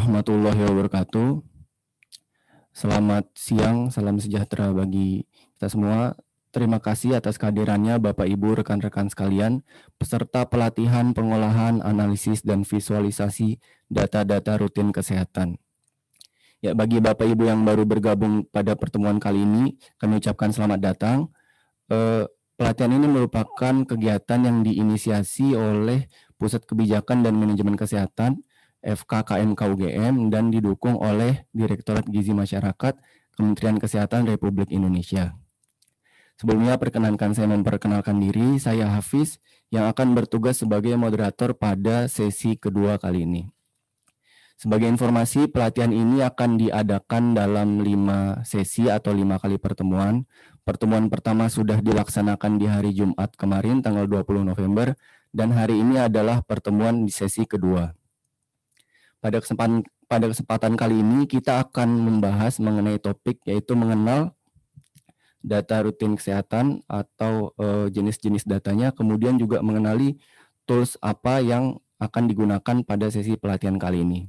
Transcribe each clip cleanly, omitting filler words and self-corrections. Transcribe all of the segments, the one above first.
warahmatullahi wabarakatuh. Selamat siang, salam sejahtera bagi kita semua. Terima kasih atas kehadirannya Bapak Ibu rekan-rekan sekalian, peserta pelatihan pengolahan, analisis, dan visualisasi data-data rutin kesehatan. Ya, bagi Bapak Ibu yang baru bergabung pada pertemuan kali ini, kami ucapkan selamat datang. Pelatihan ini merupakan kegiatan yang diinisiasi oleh Pusat Kebijakan dan Manajemen Kesehatan FKKMK UGM dan didukung oleh Direktorat Gizi Masyarakat Kementerian Kesehatan Republik Indonesia. Sebelumnya perkenankan saya memperkenalkan diri, saya Hafiz yang akan bertugas sebagai moderator pada sesi kedua kali ini. Sebagai informasi, pelatihan ini akan diadakan dalam 5 sesi atau 5 kali pertemuan. Pertemuan pertama sudah dilaksanakan di hari Jumat kemarin, tanggal 20 November, dan hari ini adalah pertemuan di sesi kedua. Pada kesempatan kali ini, kita akan membahas mengenai topik, yaitu mengenal data rutin kesehatan atau jenis-jenis datanya, kemudian juga mengenali tools apa yang akan digunakan pada sesi pelatihan kali ini.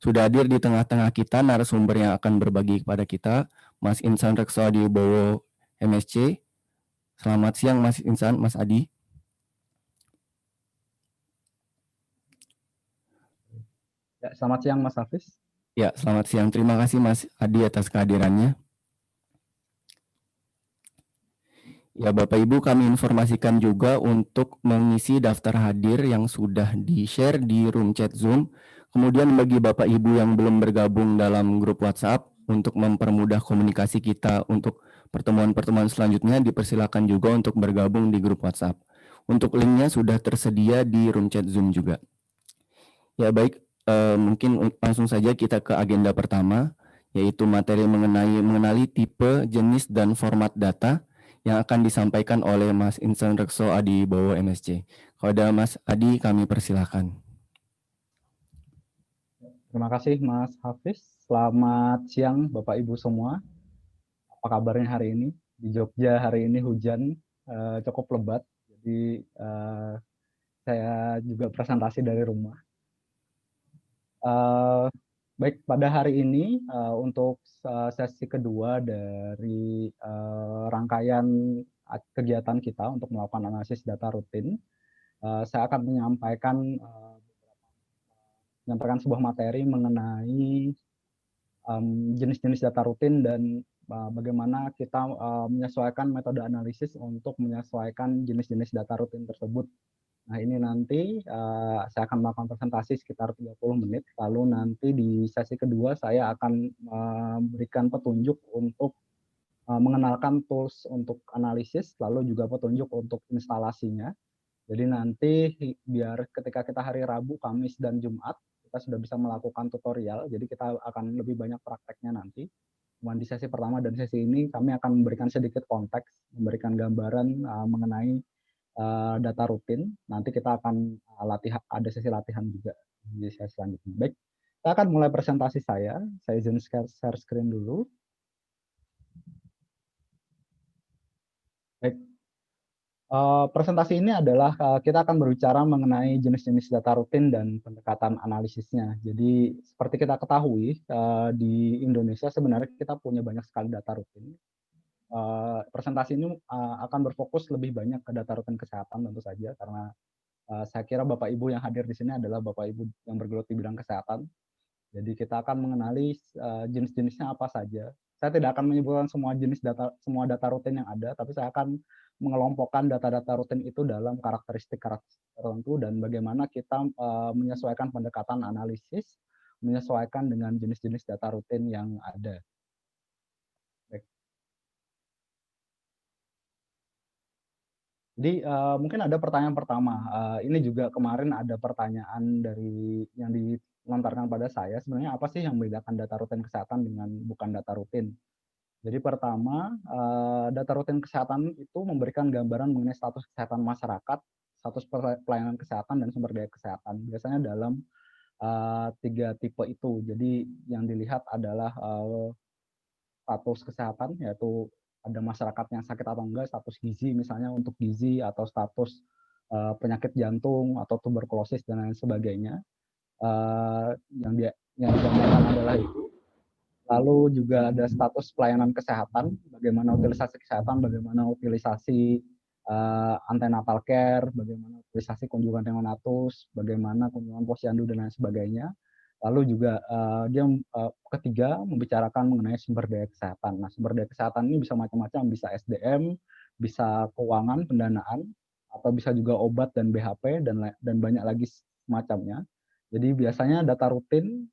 Sudah hadir di tengah-tengah kita narasumber yang akan berbagi kepada kita, Mas Insan Rekso Adi Wibowo, MSc. Selamat siang Mas Insan, Mas Adi. Ya, selamat siang Mas Hafiz. Ya, selamat siang. Terima kasih Mas Adi atas kehadirannya. Ya, Bapak Ibu, kami informasikan juga untuk mengisi daftar hadir yang sudah di-share di room chat Zoom. Kemudian bagi Bapak Ibu yang belum bergabung dalam grup WhatsApp, untuk mempermudah komunikasi kita untuk pertemuan-pertemuan selanjutnya, dipersilakan juga untuk bergabung di grup WhatsApp. Untuk linknya sudah tersedia di room chat Zoom juga. Ya baik, mungkin langsung saja kita ke agenda pertama, yaitu materi mengenali tipe, jenis, dan format data yang akan disampaikan oleh Mas Insan Rekso Adi Wibowo MSc. Kalau ada Mas Adi, kami persilahkan. Terima kasih Mas Hafiz. Selamat siang Bapak Ibu semua. Apa kabarnya hari ini? Di Jogja hari ini hujan cukup lebat. Jadi saya juga presentasi dari rumah. Baik, pada hari ini untuk sesi kedua dari rangkaian kegiatan kita untuk melakukan analisis data rutin, saya akan menyampaikan sebuah materi mengenai jenis-jenis data rutin dan bagaimana kita menyesuaikan metode analisis untuk menyesuaikan jenis-jenis data rutin tersebut. Nah, ini nanti saya akan melakukan presentasi sekitar 30 menit, lalu nanti di sesi kedua saya akan memberikan petunjuk untuk mengenalkan tools untuk analisis, lalu juga petunjuk untuk instalasinya. Jadi nanti biar ketika kita hari Rabu, Kamis, dan Jumat, kita sudah bisa melakukan tutorial, jadi kita akan lebih banyak prakteknya nanti. Cuman di sesi pertama dan sesi ini kami akan memberikan sedikit konteks, memberikan gambaran mengenai data rutin. Nanti kita akan ada sesi latihan juga di sesi selanjutnya. Baik, kita akan mulai presentasi saya. Saya izin share screen dulu. Baik, presentasi ini adalah kita akan berbicara mengenai jenis-jenis data rutin dan pendekatan analisisnya. Jadi seperti kita ketahui di Indonesia sebenarnya kita punya banyak sekali data rutin. Presentasi ini akan berfokus lebih banyak ke data rutin kesehatan tentu saja, karena saya kira Bapak Ibu yang hadir di sini adalah Bapak Ibu yang bergelut di bidang kesehatan. Jadi kita akan mengenali jenis-jenisnya apa saja. Saya tidak akan menyebutkan semua data rutin yang ada, tapi saya akan mengelompokkan data-data rutin itu dalam karakteristik tertentu dan bagaimana kita menyesuaikan pendekatan analisis, menyesuaikan dengan jenis-jenis data rutin yang ada. Baik. Jadi mungkin ada pertanyaan pertama. Ini juga kemarin ada pertanyaan dari yang dilontarkan pada saya. Sebenarnya apa sih yang membedakan data rutin kesehatan dengan bukan data rutin? Jadi pertama, data rutin kesehatan itu memberikan gambaran mengenai status kesehatan masyarakat, status pelayanan kesehatan, dan sumber daya kesehatan. Biasanya dalam 3 tipe itu. Jadi yang dilihat adalah status kesehatan, yaitu ada masyarakat yang sakit atau enggak, status gizi misalnya untuk gizi, atau status penyakit jantung, atau tuberkulosis, dan lain sebagainya. Lalu juga ada status pelayanan kesehatan, bagaimana utilisasi kesehatan, bagaimana utilisasi antenatal care, bagaimana utilisasi kunjungan neonatus, bagaimana kunjungan posyandu dan lain sebagainya. Lalu juga dia ketiga membicarakan mengenai sumber daya kesehatan. Nah, sumber daya kesehatan ini bisa macam-macam, bisa SDM, bisa keuangan, pendanaan, atau bisa juga obat dan BHP dan banyak lagi semacamnya. Jadi biasanya data rutin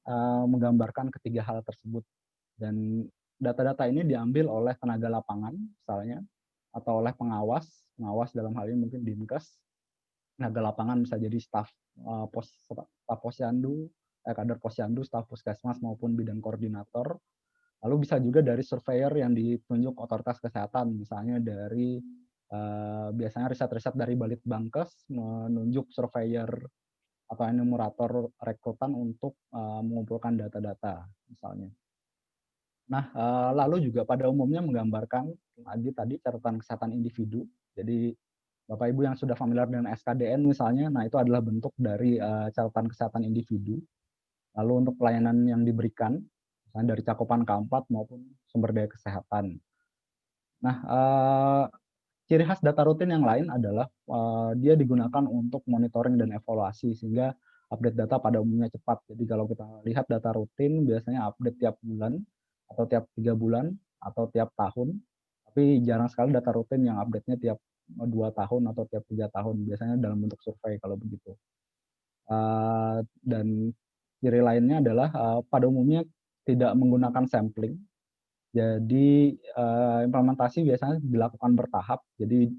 menggambarkan ketiga hal tersebut. Dan data-data ini diambil oleh tenaga lapangan misalnya, atau oleh pengawas dalam hal ini mungkin Dinkes. Tenaga lapangan bisa jadi staf posyandu, kader posyandu, staf puskesmas maupun bidang koordinator. Lalu bisa juga dari surveyor yang ditunjuk otoritas kesehatan, misalnya dari biasanya riset-riset dari Balitbangkes menunjuk surveyor atau enumerator rekrutan untuk mengumpulkan data-data misalnya. Nah, lalu juga pada umumnya menggambarkan lagi tadi catatan kesehatan individu. Jadi Bapak Ibu yang sudah familiar dengan SKDN misalnya, nah itu adalah bentuk dari catatan kesehatan individu. Lalu untuk pelayanan yang diberikan, misalnya dari cakupan keempat maupun sumber daya kesehatan. Nah, ciri khas data rutin yang lain adalah dia digunakan untuk monitoring dan evaluasi sehingga update data pada umumnya cepat. Jadi kalau kita lihat data rutin biasanya update tiap bulan atau tiap 3 bulan atau tiap tahun. Tapi jarang sekali data rutin yang update-nya tiap 2 tahun atau tiap 3 tahun. Biasanya dalam bentuk survei kalau begitu. Dan ciri lainnya adalah pada umumnya tidak menggunakan sampling. Jadi implementasi biasanya dilakukan bertahap. Jadi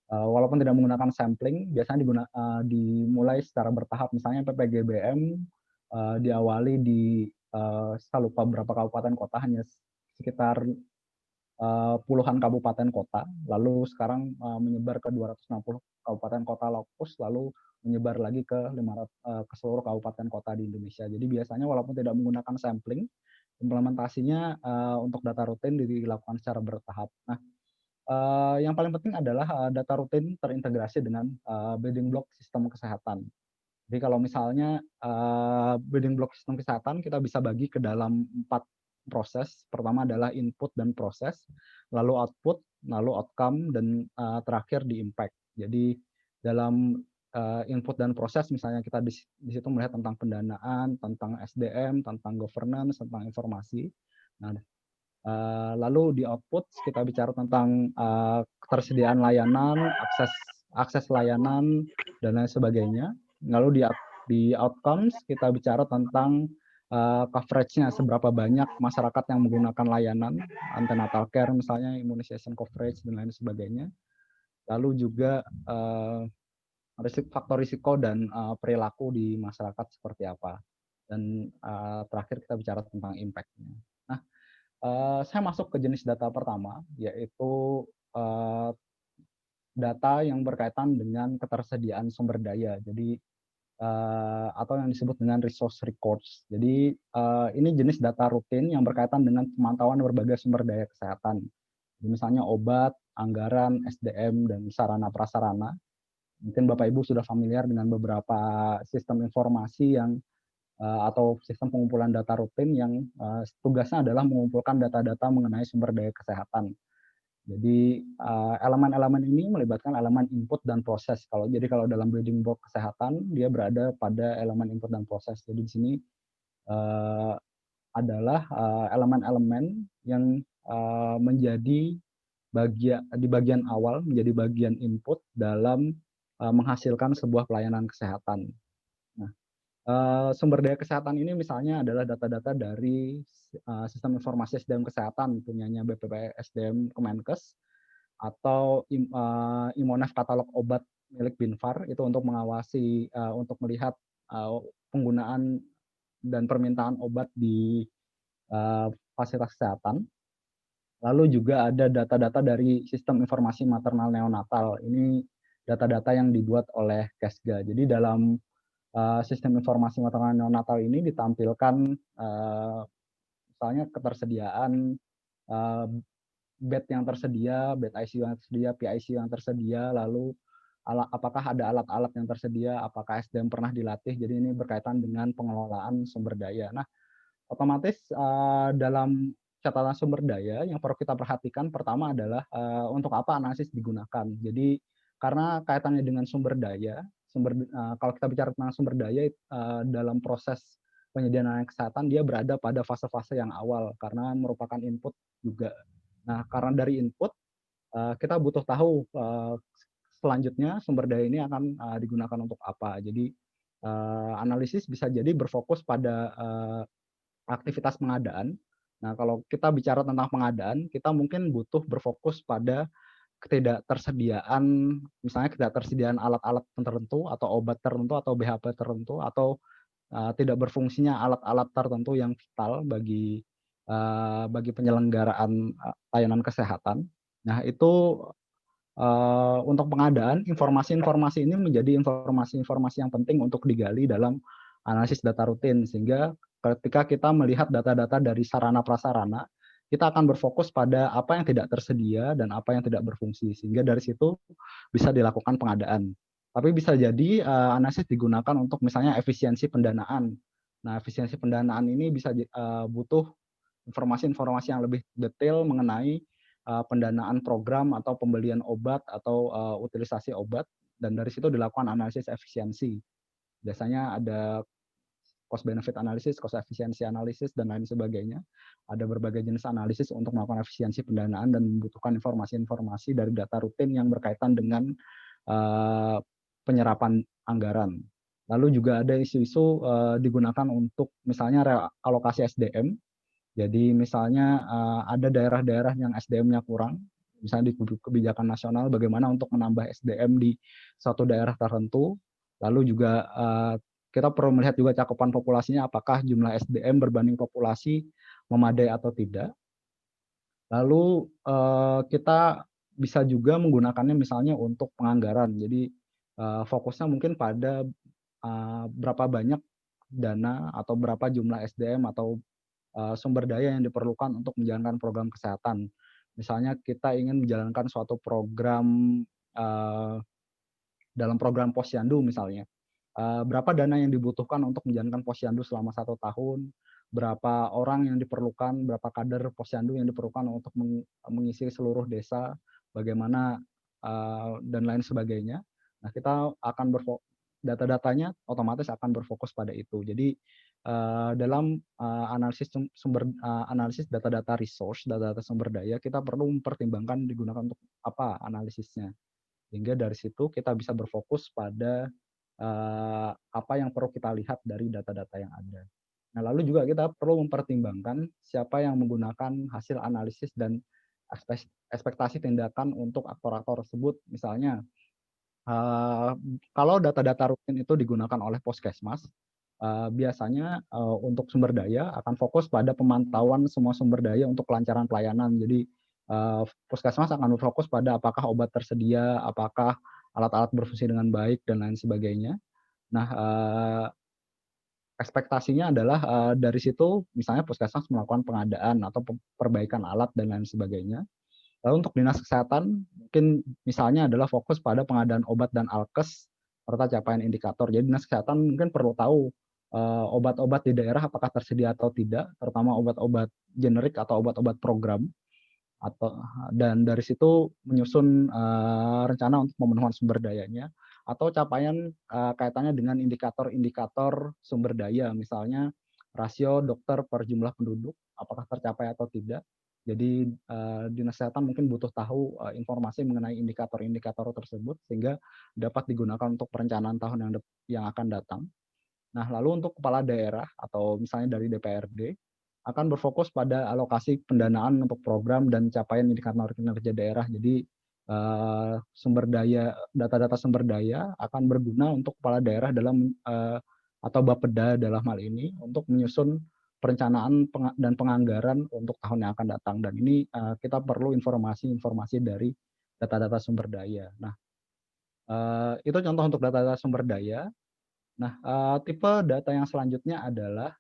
walaupun tidak menggunakan sampling, biasanya dimulai secara bertahap. Misalnya PPGBM diawali di saya lupa berapa kabupaten kota, hanya sekitar puluhan kabupaten kota. Lalu sekarang menyebar ke 260 kabupaten kota lokus, lalu menyebar lagi ke ke seluruh kabupaten kota di Indonesia. Jadi biasanya walaupun tidak menggunakan sampling, implementasinya untuk data rutin dilakukan secara bertahap. Nah, yang paling penting adalah data rutin terintegrasi dengan building block sistem kesehatan. Jadi kalau misalnya building block sistem kesehatan kita bisa bagi ke dalam 4 proses. Pertama adalah input dan proses, lalu output, lalu outcome, dan terakhir di impact. Jadi dalam input dan proses misalnya kita di situ melihat tentang pendanaan, tentang SDM, tentang governance, tentang informasi. Nah, lalu di output kita bicara tentang ketersediaan layanan, akses layanan dan lain sebagainya. Lalu di outcomes kita bicara tentang coverage-nya, seberapa banyak masyarakat yang menggunakan layanan antenatal care misalnya, immunization coverage dan lain sebagainya. Lalu juga faktor risiko dan perilaku di masyarakat seperti apa. Dan terakhir kita bicara tentang impact-nya. Nah, saya masuk ke jenis data pertama, yaitu data yang berkaitan dengan ketersediaan sumber daya. Jadi atau yang disebut dengan resource records. Jadi ini jenis data rutin yang berkaitan dengan pemantauan berbagai sumber daya kesehatan. Jadi, misalnya obat, anggaran, SDM, dan sarana prasarana. Mungkin Bapak Ibu sudah familiar dengan beberapa sistem informasi yang atau sistem pengumpulan data rutin yang tugasnya adalah mengumpulkan data-data mengenai sumber daya kesehatan. Jadi elemen-elemen ini melibatkan elemen input dan proses. Kalau dalam building block kesehatan dia berada pada elemen input dan proses. Jadi di sini adalah elemen-elemen yang menjadi di bagian awal menjadi bagian input dalam menghasilkan sebuah pelayanan kesehatan. Nah, sumber daya kesehatan ini misalnya adalah data-data dari sistem informasi SDM kesehatan punyanya BPPSDM Kemenkes atau Imonef katalog obat milik Binfar itu untuk mengawasi untuk melihat penggunaan dan permintaan obat di fasilitas kesehatan. Lalu juga ada data-data dari sistem informasi maternal neonatal. Ini data-data yang dibuat oleh Kesga. Jadi dalam sistem informasi maternal neonatal ini ditampilkan misalnya ketersediaan bed yang tersedia, bed ICU yang tersedia, PICU yang tersedia, lalu apakah ada alat-alat yang tersedia, apakah SDM pernah dilatih. Jadi ini berkaitan dengan pengelolaan sumber daya. Nah, Otomatis, dalam catatan sumber daya yang perlu kita perhatikan pertama adalah, untuk apa analisis digunakan. Jadi karena kaitannya dengan sumber daya, kalau kita bicara tentang sumber daya, dalam proses penyediaan layanan kesehatan dia berada pada fase-fase yang awal karena merupakan input juga. Nah, karena dari input, kita butuh tahu, selanjutnya sumber daya ini akan, digunakan untuk apa. Jadi, analisis bisa jadi berfokus pada, aktivitas pengadaan. Nah, kalau kita bicara tentang pengadaan, kita mungkin butuh berfokus pada ketidaktersediaan, misalnya ketidaktersediaan alat-alat tertentu atau obat tertentu atau BHP tertentu atau, tidak berfungsinya alat-alat tertentu yang vital bagi penyelenggaraan, layanan kesehatan. Nah, itu, untuk pengadaan, informasi-informasi ini menjadi informasi-informasi yang penting untuk digali dalam analisis data rutin, sehingga ketika kita melihat data-data dari sarana prasarana, kita akan berfokus pada apa yang tidak tersedia dan apa yang tidak berfungsi, sehingga dari situ bisa dilakukan pengadaan. Tapi bisa jadi, analisis digunakan untuk misalnya efisiensi pendanaan. Nah, efisiensi pendanaan ini bisa butuh informasi-informasi yang lebih detail mengenai, pendanaan program atau pembelian obat atau, utilisasi obat, dan dari situ dilakukan analisis efisiensi. Biasanya ada cost benefit analysis, cost efficiency analysis, dan lain sebagainya. Ada berbagai jenis analisis untuk melakukan efisiensi pendanaan dan membutuhkan informasi-informasi dari data rutin yang berkaitan dengan, eee, penyerapan anggaran. Lalu juga ada isu-isu, digunakan untuk misalnya realokasi SDM. Jadi misalnya, ada daerah-daerah yang SDM-nya kurang, misalnya di kebijakan nasional bagaimana untuk menambah SDM di suatu daerah tertentu, lalu juga, kita perlu melihat juga cakupan populasinya apakah jumlah SDM berbanding populasi memadai atau tidak. Lalu, kita bisa juga menggunakannya misalnya untuk penganggaran. Jadi, fokusnya mungkin pada, berapa banyak dana atau berapa jumlah SDM atau sumber daya yang diperlukan untuk menjalankan program kesehatan. Misalnya kita ingin menjalankan suatu program, eee, dalam program Posyandu misalnya, berapa dana yang dibutuhkan untuk menjalankan Posyandu selama 1 tahun, berapa orang yang diperlukan, berapa kader Posyandu yang diperlukan untuk mengisi seluruh desa, bagaimana, dan lain sebagainya. Nah, kita akan data-datanya otomatis akan berfokus pada itu. Jadi, dalam, analisis data-data resource, data-data sumber daya, kita perlu mempertimbangkan digunakan untuk apa analisisnya. Sehingga dari situ kita bisa berfokus pada, apa yang perlu kita lihat dari data-data yang ada. Nah, lalu juga kita perlu mempertimbangkan siapa yang menggunakan hasil analisis dan ekspektasi tindakan untuk aktor-aktor tersebut. Misalnya, Eee, kalau data-data rutin itu digunakan oleh Puskesmas, biasanya, untuk sumber daya akan fokus pada pemantauan semua sumber daya untuk kelancaran pelayanan. Jadi, Puskesmas akan berfokus pada apakah obat tersedia, apakah alat-alat berfungsi dengan baik, dan lain sebagainya. Nah, ekspektasinya adalah, dari situ misalnya Puskesmas melakukan pengadaan atau perbaikan alat dan lain sebagainya. Lalu untuk dinas kesehatan mungkin misalnya adalah fokus pada pengadaan obat dan alkes serta capaian indikator. Jadi dinas kesehatan mungkin perlu tahu, obat-obat di daerah apakah tersedia atau tidak, terutama obat-obat generik atau obat-obat program atau dan dari situ menyusun, rencana untuk pemenuhan sumber dayanya atau capaian, kaitannya dengan indikator-indikator sumber daya, misalnya rasio dokter per jumlah penduduk apakah tercapai atau tidak. Jadi, dinas kesehatan mungkin butuh tahu, informasi mengenai indikator-indikator tersebut sehingga dapat digunakan untuk perencanaan tahun yang akan datang. Nah, lalu untuk kepala daerah atau misalnya dari DPRD, akan berfokus pada alokasi pendanaan untuk program dan capaian indikator kinerja daerah. Jadi, sumber daya data-data sumber daya akan berguna untuk kepala daerah dalam, atau Bapeda dalam hal ini, untuk menyusun perencanaan dan penganggaran untuk tahun yang akan datang. Dan ini, kita perlu informasi-informasi dari data-data sumber daya. Nah, itu contoh untuk data-data sumber daya. Nah, tipe data yang selanjutnya adalah,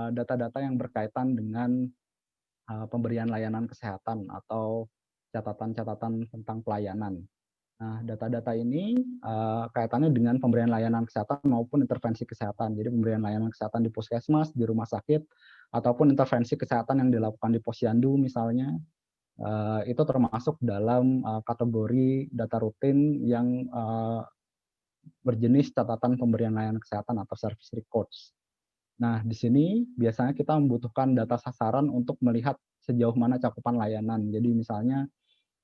data-data yang berkaitan dengan, pemberian layanan kesehatan atau catatan-catatan tentang pelayanan. Nah, data-data ini, kaitannya dengan pemberian layanan kesehatan maupun intervensi kesehatan. Jadi pemberian layanan kesehatan di puskesmas, di rumah sakit, ataupun intervensi kesehatan yang dilakukan di posyandu misalnya, itu termasuk dalam kategori data rutin yang berjenis catatan pemberian layanan kesehatan atau service records. Nah, di sini biasanya kita membutuhkan data sasaran untuk melihat sejauh mana cakupan layanan. Jadi misalnya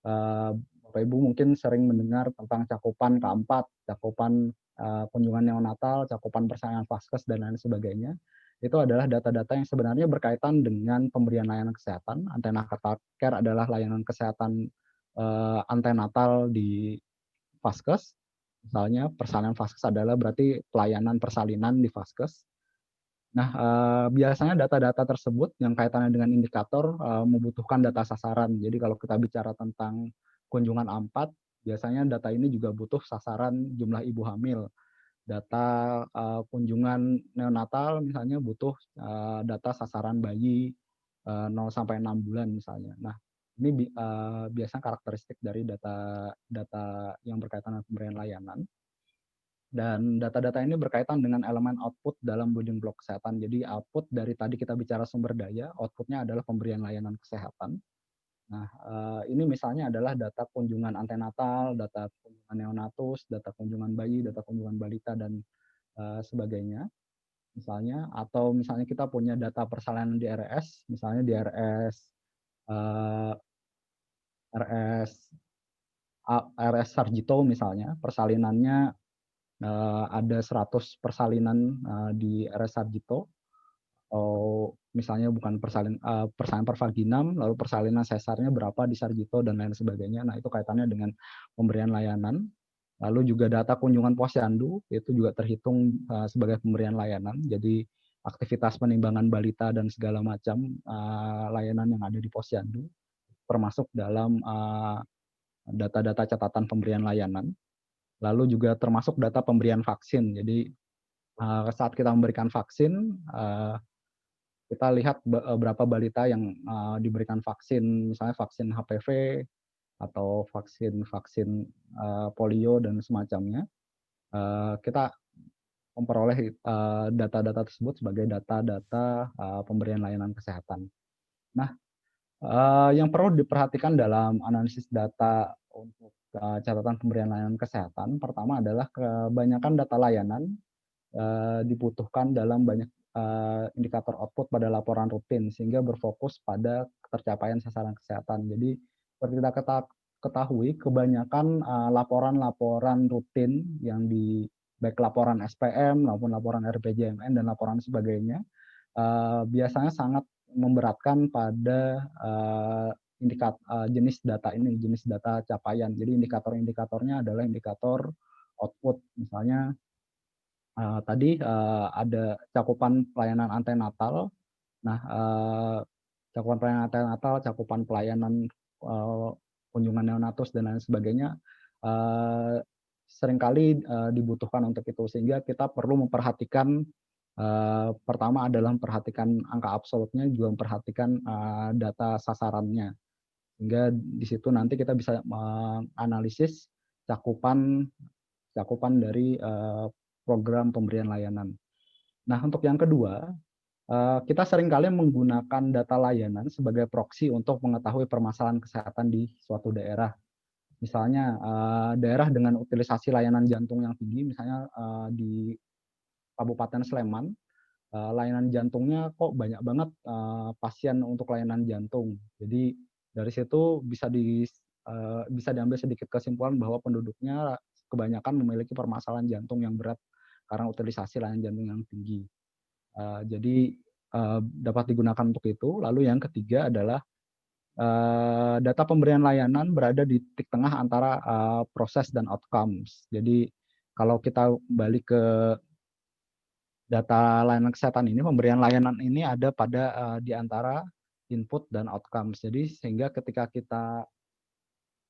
Bapak Ibu mungkin sering mendengar tentang cakupan K4, cakupan kunjungan neonatal, cakupan persalinan vaskes dan lain sebagainya. Itu adalah data-data yang sebenarnya berkaitan dengan pemberian layanan kesehatan. Antenatal care adalah layanan kesehatan antenatal di vaskes. Misalnya persalinan vaskes adalah berarti pelayanan persalinan di vaskes. Nah, biasanya data-data tersebut yang kaitannya dengan indikator membutuhkan data sasaran. Jadi kalau kita bicara tentang kunjungan A4, biasanya data ini juga butuh sasaran jumlah ibu hamil. Data kunjungan neonatal misalnya butuh data sasaran bayi 0 sampai 6 bulan misalnya. Nah, ini biasanya karakteristik dari data yang berkaitan dengan pemberian layanan. Dan data-data ini berkaitan dengan elemen output dalam building block kesehatan. Jadi output dari tadi kita bicara sumber daya, outputnya adalah pemberian layanan kesehatan. Nah, ini misalnya adalah data kunjungan antenatal, data kunjungan neonatus, data kunjungan bayi, data kunjungan balita, dan sebagainya. Misalnya, atau misalnya kita punya data persalinan di RS, misalnya di RS RS RS Sarjito misalnya, persalinannya ada 100 persalinan di RS Sarjito, atau misalnya bukan persalinan per vaginam, lalu persalinan sesarnya berapa di Sarjito dan lain sebagainya. Nah, itu kaitannya dengan pemberian layanan. Lalu juga data kunjungan posyandu itu juga terhitung sebagai pemberian layanan. Jadi aktivitas penimbangan balita dan segala macam layanan yang ada di posyandu termasuk dalam data-data catatan pemberian layanan. Lalu juga termasuk data pemberian vaksin. Jadi saat kita memberikan vaksin, kita lihat berapa balita yang diberikan vaksin, misalnya vaksin HPV atau vaksin polio dan semacamnya. Kita memperoleh data-data tersebut sebagai data-data pemberian layanan kesehatan. Nah, yang perlu diperhatikan dalam analisis data untuk catatan pemberian layanan kesehatan, pertama adalah kebanyakan data layanan dibutuhkan dalam banyak indikator output pada laporan rutin, sehingga berfokus pada tercapaian sasaran kesehatan. Jadi, seperti kita ketahui, kebanyakan laporan-laporan rutin yang baik laporan SPM, maupun laporan RPJMN, dan laporan sebagainya, biasanya sangat memberatkan pada jenis data ini, jenis data capaian. Jadi indikator-indikatornya adalah indikator output. Misalnya tadi ada cakupan pelayanan antenatal. Nah, cakupan pelayanan antenatal, cakupan pelayanan kunjungan neonatus dan lain sebagainya seringkali dibutuhkan untuk itu, sehingga kita perlu memperhatikan pertama adalah memperhatikan angka absolutnya, juga memperhatikan data sasarannya, sehingga di situ nanti kita bisa menganalisis cakupan dari program pemberian layanan. Nah, untuk yang kedua, kita seringkali menggunakan data layanan sebagai proksi untuk mengetahui permasalahan kesehatan di suatu daerah. Misalnya daerah dengan utilisasi layanan jantung yang tinggi, misalnya di Kabupaten Sleman, layanan jantungnya kok banyak banget pasien untuk layanan jantung. Jadi dari situ bisa diambil sedikit kesimpulan bahwa penduduknya kebanyakan memiliki permasalahan jantung yang berat karena utilisasi layanan jantung yang tinggi. Jadi dapat digunakan untuk itu. Lalu yang ketiga adalah data pemberian layanan berada di titik tengah antara proses dan outcomes. Jadi kalau kita balik ke data layanan kesehatan ini, pemberian layanan ini ada pada di antara input dan outcomes. Jadi sehingga ketika kita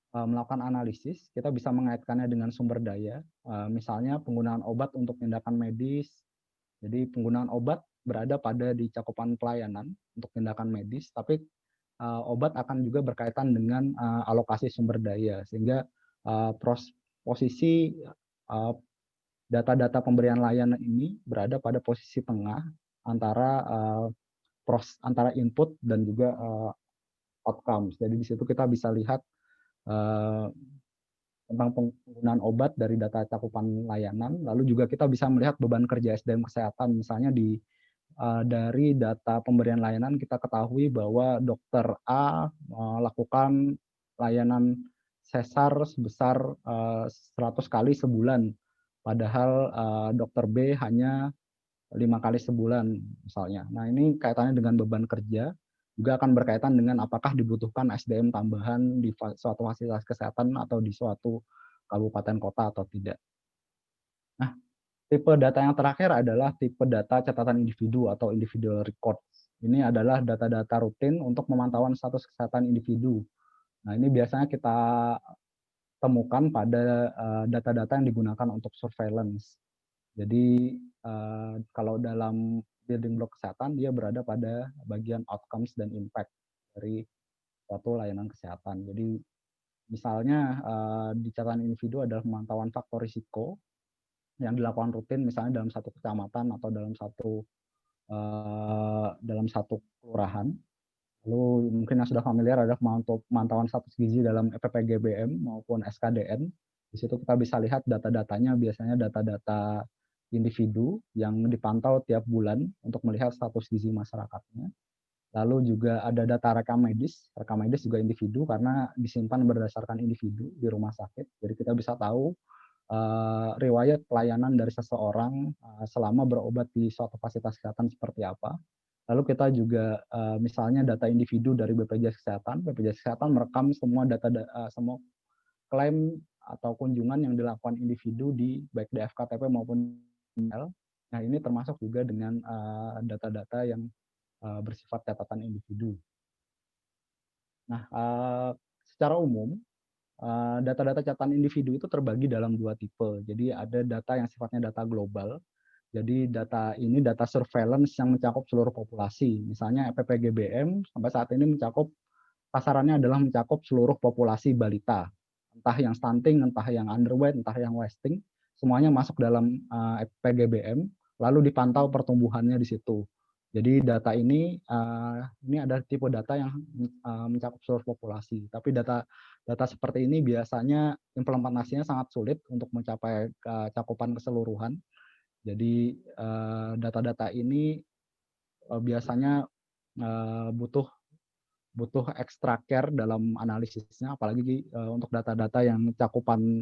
melakukan analisis, kita bisa mengaitkannya dengan sumber daya, misalnya penggunaan obat untuk tindakan medis. Jadi penggunaan obat berada pada di cakupan pelayanan untuk tindakan medis, tapi obat akan juga berkaitan dengan alokasi sumber daya, sehingga posisi data-data pemberian layanan ini berada pada posisi tengah antara antara input dan juga outcomes. Jadi di situ kita bisa lihat tentang penggunaan obat dari data cakupan layanan, lalu juga kita bisa melihat beban kerja SDM kesehatan, misalnya dari data pemberian layanan kita ketahui bahwa dokter A melakukan layanan sesar sebesar 100 kali sebulan, padahal dokter B hanya 5 kali sebulan misalnya. Nah, ini kaitannya dengan beban kerja, juga akan berkaitan dengan apakah dibutuhkan SDM tambahan di suatu fasilitas kesehatan atau di suatu kabupaten kota atau tidak. Nah, tipe data yang terakhir adalah tipe data catatan individu atau individual records. Ini adalah data-data rutin untuk pemantauan status kesehatan individu. Nah, ini biasanya kita temukan pada data-data yang digunakan untuk surveillance. Jadi kalau dalam building block kesehatan dia berada pada bagian outcomes dan impact dari suatu layanan kesehatan. Jadi misalnya di catatan individu adalah pemantauan faktor risiko yang dilakukan rutin misalnya dalam satu kecamatan atau dalam satu kelurahan. Lalu mungkin yang sudah familiar adalah pemantauan status gizi dalam EPPGBM maupun SKDN. Di situ kita bisa lihat data-datanya biasanya data-data individu yang dipantau tiap bulan untuk melihat status gizi masyarakatnya. Lalu juga ada data rekam medis juga individu karena disimpan berdasarkan individu di rumah sakit. Jadi kita bisa tahu riwayat pelayanan dari seseorang selama berobat di suatu fasilitas kesehatan seperti apa. Lalu kita juga misalnya data individu dari BPJS Kesehatan. BPJS Kesehatan merekam semua semua klaim atau kunjungan yang dilakukan individu di baik di FKTP maupun email. Nah, ini termasuk juga dengan data-data yang bersifat catatan individu. Nah, secara umum data-data catatan individu itu terbagi dalam dua tipe. Jadi ada data yang sifatnya data global. Jadi data ini data surveillance yang mencakup seluruh populasi. Misalnya EPPGBM sampai saat ini sasarannya adalah mencakup seluruh populasi balita. Entah yang stunting, entah yang underweight, entah yang wasting, semuanya masuk dalam EPPGBM, lalu dipantau pertumbuhannya di situ. Jadi data ini ada tipe data yang mencakup seluruh populasi. Tapi data seperti ini biasanya implementasinya sangat sulit untuk mencapai cakupan keseluruhan. Jadi data-data ini biasanya butuh extra care dalam analisisnya, apalagi untuk data-data yang cakupan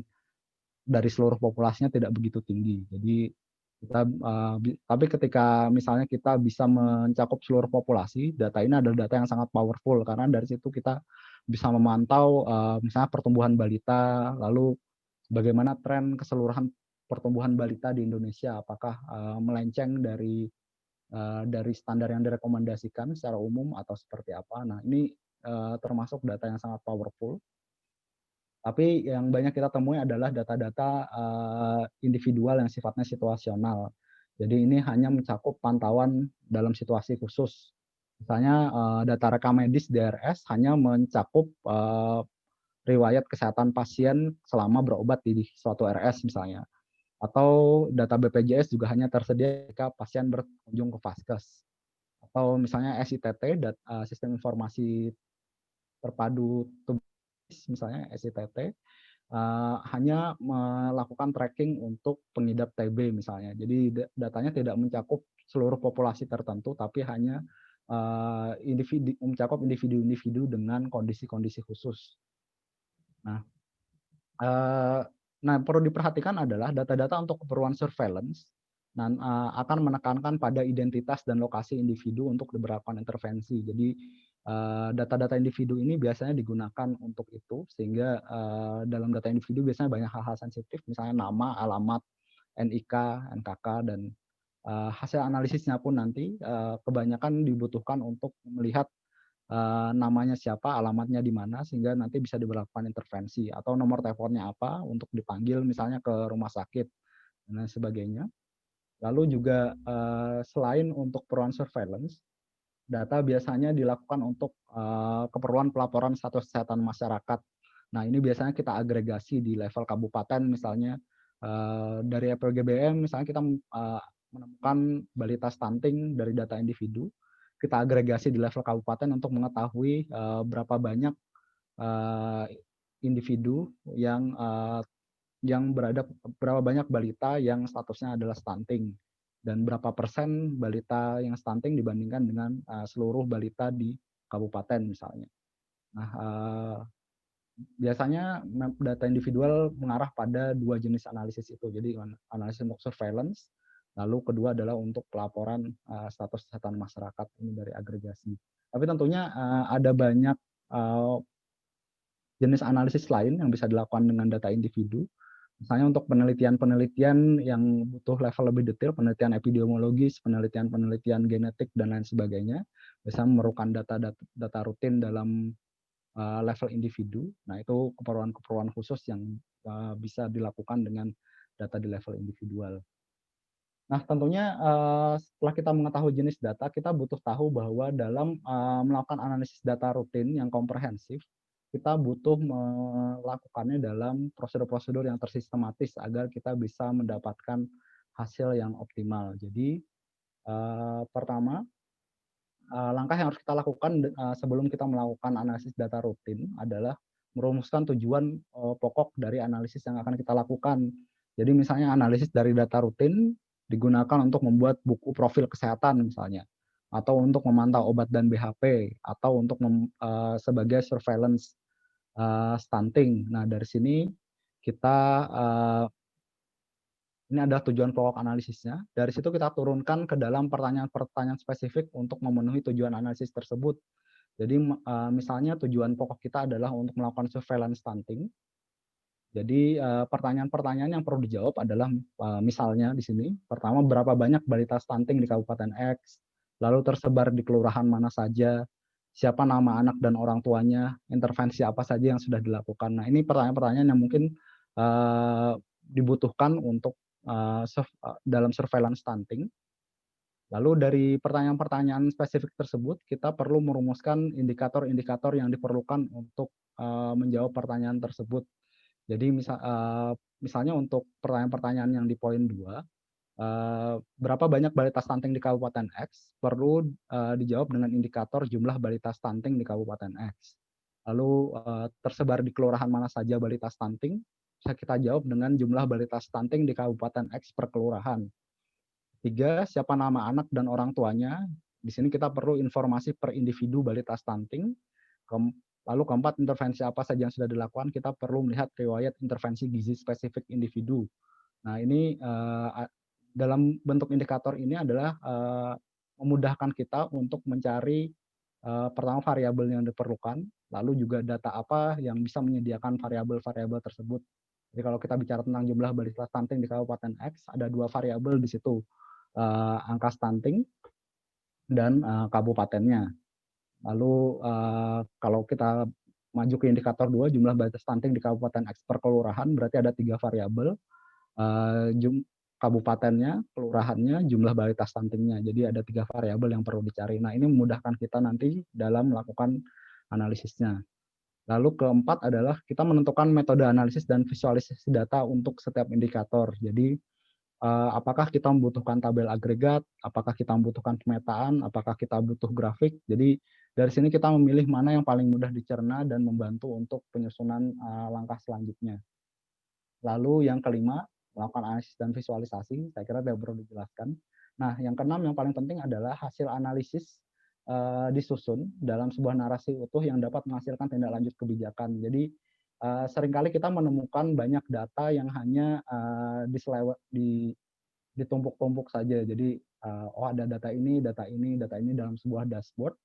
dari seluruh populasinya tidak begitu tinggi. Jadi tapi ketika misalnya kita bisa mencakup seluruh populasi, data ini adalah data yang sangat powerful karena dari situ kita bisa memantau misalnya pertumbuhan balita, lalu bagaimana tren keseluruhan pertumbuhan balita di Indonesia, apakah melenceng dari standar yang direkomendasikan secara umum atau seperti apa. Nah, ini termasuk data yang sangat powerful. Tapi yang banyak kita temui adalah data-data individual yang sifatnya situasional. Jadi ini hanya mencakup pantauan dalam situasi khusus. Misalnya data rekam medis DRS hanya mencakup riwayat kesehatan pasien selama berobat di suatu RS misalnya. Atau data BPJS juga hanya tersedia jika pasien berkunjung ke Vaskes. Atau misalnya SITT, Sistem Informasi Terpadu Tubuh, misalnya SITT, hanya melakukan tracking untuk pengidap TB misalnya. Jadi datanya tidak mencakup seluruh populasi tertentu, tapi hanya mencakup individu-individu dengan kondisi-kondisi khusus. Nah, perlu diperhatikan adalah data-data untuk keperluan surveillance dan akan menekankan pada identitas dan lokasi individu untuk diberlakukan intervensi. Jadi data-data individu ini biasanya digunakan untuk itu, sehingga dalam data individu biasanya banyak hal-hal sensitif, misalnya nama, alamat, NIK, NKK, dan hasil analisisnya pun nanti kebanyakan dibutuhkan untuk melihat namanya siapa, alamatnya di mana, sehingga nanti bisa diberlakukan intervensi, atau nomor teleponnya apa untuk dipanggil misalnya ke rumah sakit dan lain sebagainya. Lalu juga selain untuk keperluan surveillance, data biasanya dilakukan untuk keperluan pelaporan status kesehatan masyarakat. Nah, ini biasanya kita agregasi di level kabupaten, misalnya dari EPGBM misalnya kita menemukan balita stunting dari data individu. kita agregasi di level kabupaten untuk mengetahui berapa banyak individu yang berapa banyak balita yang statusnya adalah stunting dan berapa persen balita yang stunting dibandingkan dengan seluruh balita di kabupaten misalnya. Nah, biasanya data individual mengarah pada dua jenis analisis itu. Jadi analisis untuk surveillance, lalu kedua adalah untuk pelaporan status kesehatan masyarakat ini dari agregasi. Tapi tentunya ada banyak jenis analisis lain yang bisa dilakukan dengan data individu. Misalnya untuk penelitian-penelitian yang butuh level lebih detail, penelitian epidemiologis, penelitian-penelitian genetik, dan lain sebagainya, bisa memerlukan data rutin dalam level individu. Nah, itu keperluan-keperluan khusus yang bisa dilakukan dengan data di level individual. Nah, tentunya setelah kita mengetahui jenis data, kita butuh tahu bahwa dalam melakukan analisis data rutin yang komprehensif, kita butuh melakukannya dalam prosedur-prosedur yang tersistematis agar kita bisa mendapatkan hasil yang optimal. Jadi, pertama, langkah yang harus kita lakukan sebelum kita melakukan analisis data rutin adalah merumuskan tujuan pokok dari analisis yang akan kita lakukan. Jadi misalnya analisis dari data rutin digunakan untuk membuat buku profil kesehatan misalnya, atau untuk memantau obat dan BHP, atau untuk sebagai surveillance stunting. Nah, dari sini kita ini adalah tujuan pokok analisisnya. Dari situ kita turunkan ke dalam pertanyaan-pertanyaan spesifik untuk memenuhi tujuan analisis tersebut. Jadi misalnya tujuan pokok kita adalah untuk melakukan surveillance stunting. Jadi pertanyaan-pertanyaan yang perlu dijawab adalah misalnya di sini, pertama berapa banyak balita stunting di Kabupaten X, lalu tersebar di kelurahan mana saja, siapa nama anak dan orang tuanya, intervensi apa saja yang sudah dilakukan. Nah, ini pertanyaan-pertanyaan yang mungkin dibutuhkan untuk dalam surveillance stunting. Lalu dari pertanyaan-pertanyaan spesifik tersebut, kita perlu merumuskan indikator-indikator yang diperlukan untuk menjawab pertanyaan tersebut. Jadi misalnya untuk pertanyaan-pertanyaan yang di poin 2, berapa banyak balita stunting di Kabupaten X, perlu dijawab dengan indikator jumlah balita stunting di Kabupaten X. Lalu tersebar di kelurahan mana saja balita stunting, bisa kita jawab dengan jumlah balita stunting di Kabupaten X per kelurahan. 3, siapa nama anak dan orang tuanya. Di sini kita perlu informasi per individu balita stunting. Lalu keempat, intervensi apa saja yang sudah dilakukan, kita perlu melihat riwayat intervensi gizi spesifik individu. Nah, ini dalam bentuk indikator ini adalah memudahkan kita untuk mencari pertama variabel yang diperlukan, lalu juga data apa yang bisa menyediakan variabel-variabel tersebut. Jadi kalau kita bicara tentang jumlah balita stunting di Kabupaten X, ada 2 variabel di situ, angka stunting dan kabupatennya. Lalu kalau kita maju ke indikator 2, jumlah balita stunting di Kabupaten X per kelurahan, berarti ada 3 variabel, kabupatennya, kelurahannya, jumlah balita stuntingnya. Jadi ada 3 variabel yang perlu dicari. Nah, ini memudahkan kita nanti dalam melakukan analisisnya. Lalu keempat adalah kita menentukan metode analisis dan visualisasi data untuk setiap indikator. Jadi apakah kita membutuhkan tabel agregat, apakah kita membutuhkan pemetaan, apakah kita butuh grafik. Jadi dari sini kita memilih mana yang paling mudah dicerna dan membantu untuk penyusunan langkah selanjutnya. Lalu yang kelima, melakukan analisis dan visualisasi, saya kira tidak perlu dijelaskan. Nah, yang keenam yang paling penting adalah hasil analisis disusun dalam sebuah narasi utuh yang dapat menghasilkan tindak lanjut kebijakan. Jadi seringkali kita menemukan banyak data yang hanya ditumpuk-tumpuk saja. Jadi oh ada data ini dalam sebuah dashboard.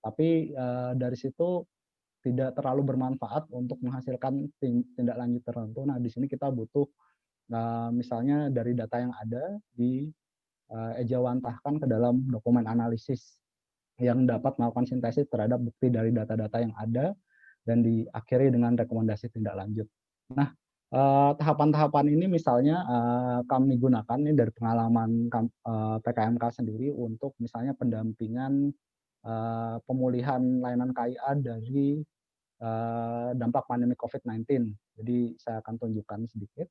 Tapi dari situ tidak terlalu bermanfaat untuk menghasilkan tindak lanjut tertentu. Nah, di sini kita butuh misalnya dari data yang ada ejawantahkan ke dalam dokumen analisis yang dapat melakukan sintesis terhadap bukti dari data-data yang ada dan diakhiri dengan rekomendasi tindak lanjut. Nah, tahapan-tahapan ini misalnya kami gunakan ini dari pengalaman PKMK sendiri untuk misalnya pendampingan pemulihan layanan KIA dari dampak pandemi COVID-19. Jadi saya akan tunjukkan sedikit.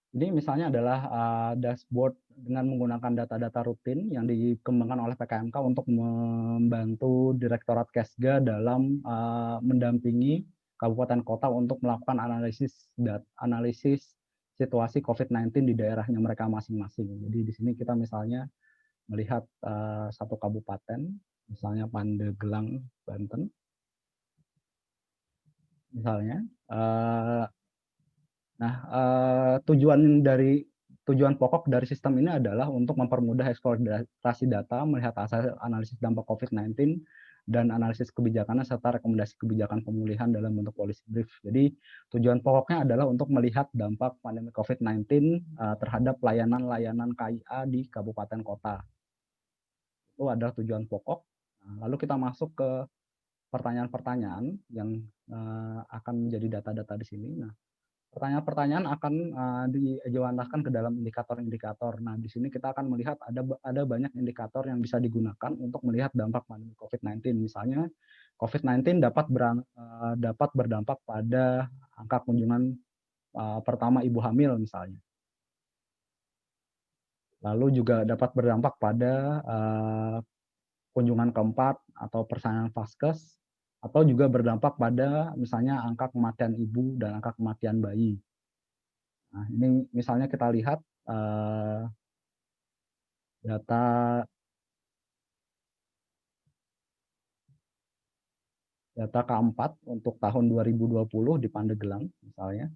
Ini misalnya adalah dashboard dengan menggunakan data-data rutin yang dikembangkan oleh PKMK untuk membantu Direktorat Kesga dalam mendampingi kabupaten kota untuk melakukan analisis situasi COVID-19 di daerahnya mereka masing-masing. Jadi di sini kita misalnya melihat satu kabupaten, misalnya Pandeglang, Banten, misalnya. Nah, tujuan pokok dari sistem ini adalah untuk mempermudah eksplorasi data, melihat hasil analisis dampak COVID-19 dan analisis kebijakannya serta rekomendasi kebijakan pemulihan dalam bentuk policy brief. Jadi tujuan pokoknya adalah untuk melihat dampak pandemi COVID-19 terhadap layanan-layanan KIA di kabupaten kota. Itu adalah tujuan pokok. Nah, lalu kita masuk ke pertanyaan-pertanyaan yang akan menjadi data-data di sini. Nah, pertanyaan-pertanyaan akan dijawantahkan ke dalam indikator-indikator. Nah, di sini kita akan melihat ada banyak indikator yang bisa digunakan untuk melihat dampak pandemi COVID-19. Misalnya, COVID-19 dapat berdampak pada angka kunjungan pertama ibu hamil misalnya. Lalu juga dapat berdampak pada kunjungan keempat atau persaingan vaskes, atau juga berdampak pada misalnya angka kematian ibu dan angka kematian bayi. Nah, ini misalnya kita lihat data K4 untuk tahun 2020 di Pandeglang misalnya.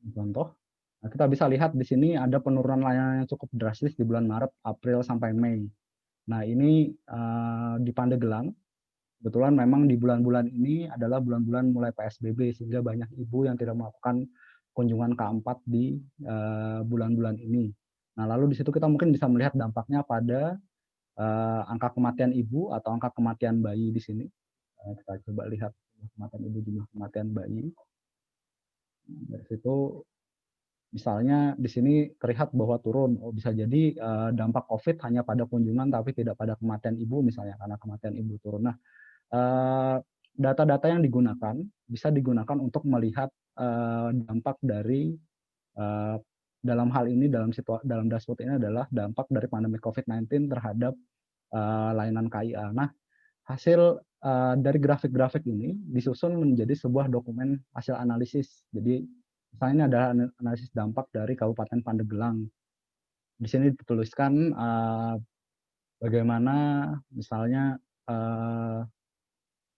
Contoh, nah kita bisa lihat di sini ada penurunan layanan yang cukup drastis di bulan Maret, April sampai Mei. Nah, ini di Pandeglang kebetulan memang di bulan-bulan ini adalah bulan-bulan mulai PSBB sehingga banyak ibu yang tidak melakukan kunjungan K4 di bulan-bulan ini. Nah, lalu di situ kita mungkin bisa melihat dampaknya pada angka kematian ibu atau angka kematian bayi di sini. Kita coba lihat kematian ibu, jumlah kematian bayi. Dari situ misalnya di sini terlihat bahwa turun. Oh, bisa jadi dampak COVID hanya pada kunjungan tapi tidak pada kematian ibu misalnya karena kematian ibu turun. Nah, data-data yang digunakan bisa digunakan untuk melihat dampak dari dalam hal ini dalam dashboard ini adalah dampak dari pandemi COVID-19 terhadap layanan KIA. Nah, hasil dari grafik-grafik ini disusun menjadi sebuah dokumen hasil analisis. Jadi misalnya ini adalah analisis dampak dari Kabupaten Pandeglang. Di sini dituliskan bagaimana misalnya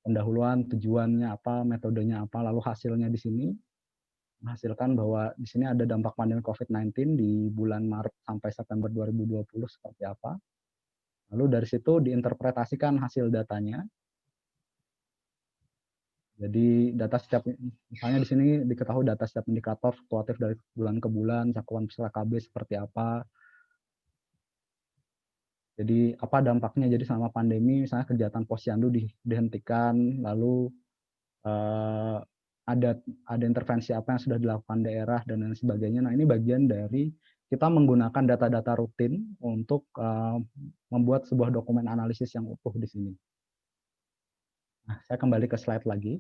pendahuluan, tujuannya apa, metodenya apa, lalu hasilnya di sini menghasilkan bahwa di sini ada dampak pandemi COVID-19 di bulan Maret sampai September 2020 seperti apa. Lalu dari situ diinterpretasikan hasil datanya. Jadi data setiap, misalnya di sini diketahui data setiap indikator fluktuatif dari bulan ke bulan, cakupan peserta KB seperti apa. Jadi apa dampaknya jadi selama pandemi, misalnya kegiatan posyandu dihentikan, lalu ada intervensi apa yang sudah dilakukan daerah dan lain sebagainya. Nah, ini bagian dari kita menggunakan data-data rutin untuk membuat sebuah dokumen analisis yang utuh di sini. Nah, saya kembali ke slide lagi.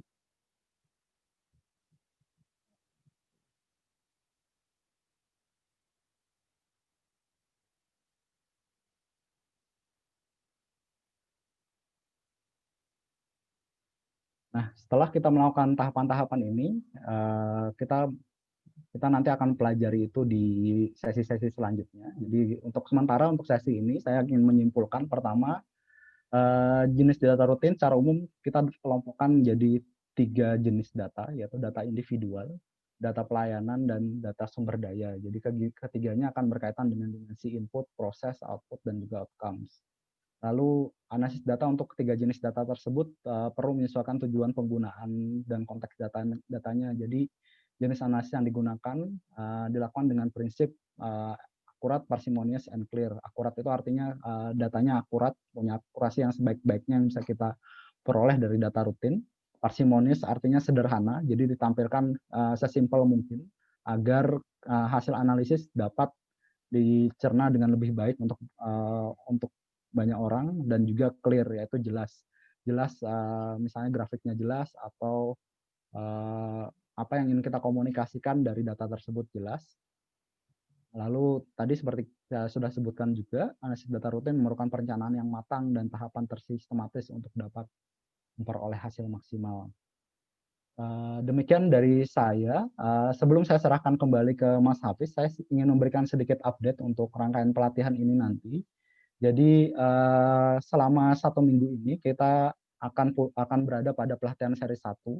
Nah, setelah kita melakukan tahapan-tahapan ini, kita nanti akan pelajari itu di sesi-sesi selanjutnya. Jadi untuk sementara untuk sesi ini saya ingin menyimpulkan pertama, jenis data rutin secara umum kita kelompokkan menjadi 3 jenis data, yaitu data individual, data pelayanan, dan data sumber daya. Jadi ketiganya akan berkaitan dengan dimensi input, proses, output, dan juga outcomes. Lalu analisis data untuk ketiga jenis data tersebut perlu menyesuaikan tujuan penggunaan dan konteks datanya. Jadi jenis analisis yang digunakan dilakukan dengan prinsip akurat, parsimonious, and clear. Akurat itu artinya datanya akurat, punya akurasi yang sebaik-baiknya yang bisa kita peroleh dari data rutin. Parsimonious artinya sederhana, jadi ditampilkan sesimpel mungkin agar hasil analisis dapat dicerna dengan lebih baik untuk banyak orang, dan juga clear, yaitu jelas misalnya grafiknya jelas atau apa yang ingin kita komunikasikan dari data tersebut jelas. Lalu tadi seperti saya sudah sebutkan juga, analisis data rutin memerlukan perencanaan yang matang dan tahapan tersistematis untuk dapat memperoleh hasil maksimal. Demikian dari saya. Sebelum saya serahkan kembali ke Mas Hafiz, saya ingin memberikan sedikit update untuk rangkaian pelatihan ini nanti. Jadi selama 1 minggu ini kita akan berada pada pelatihan seri 1.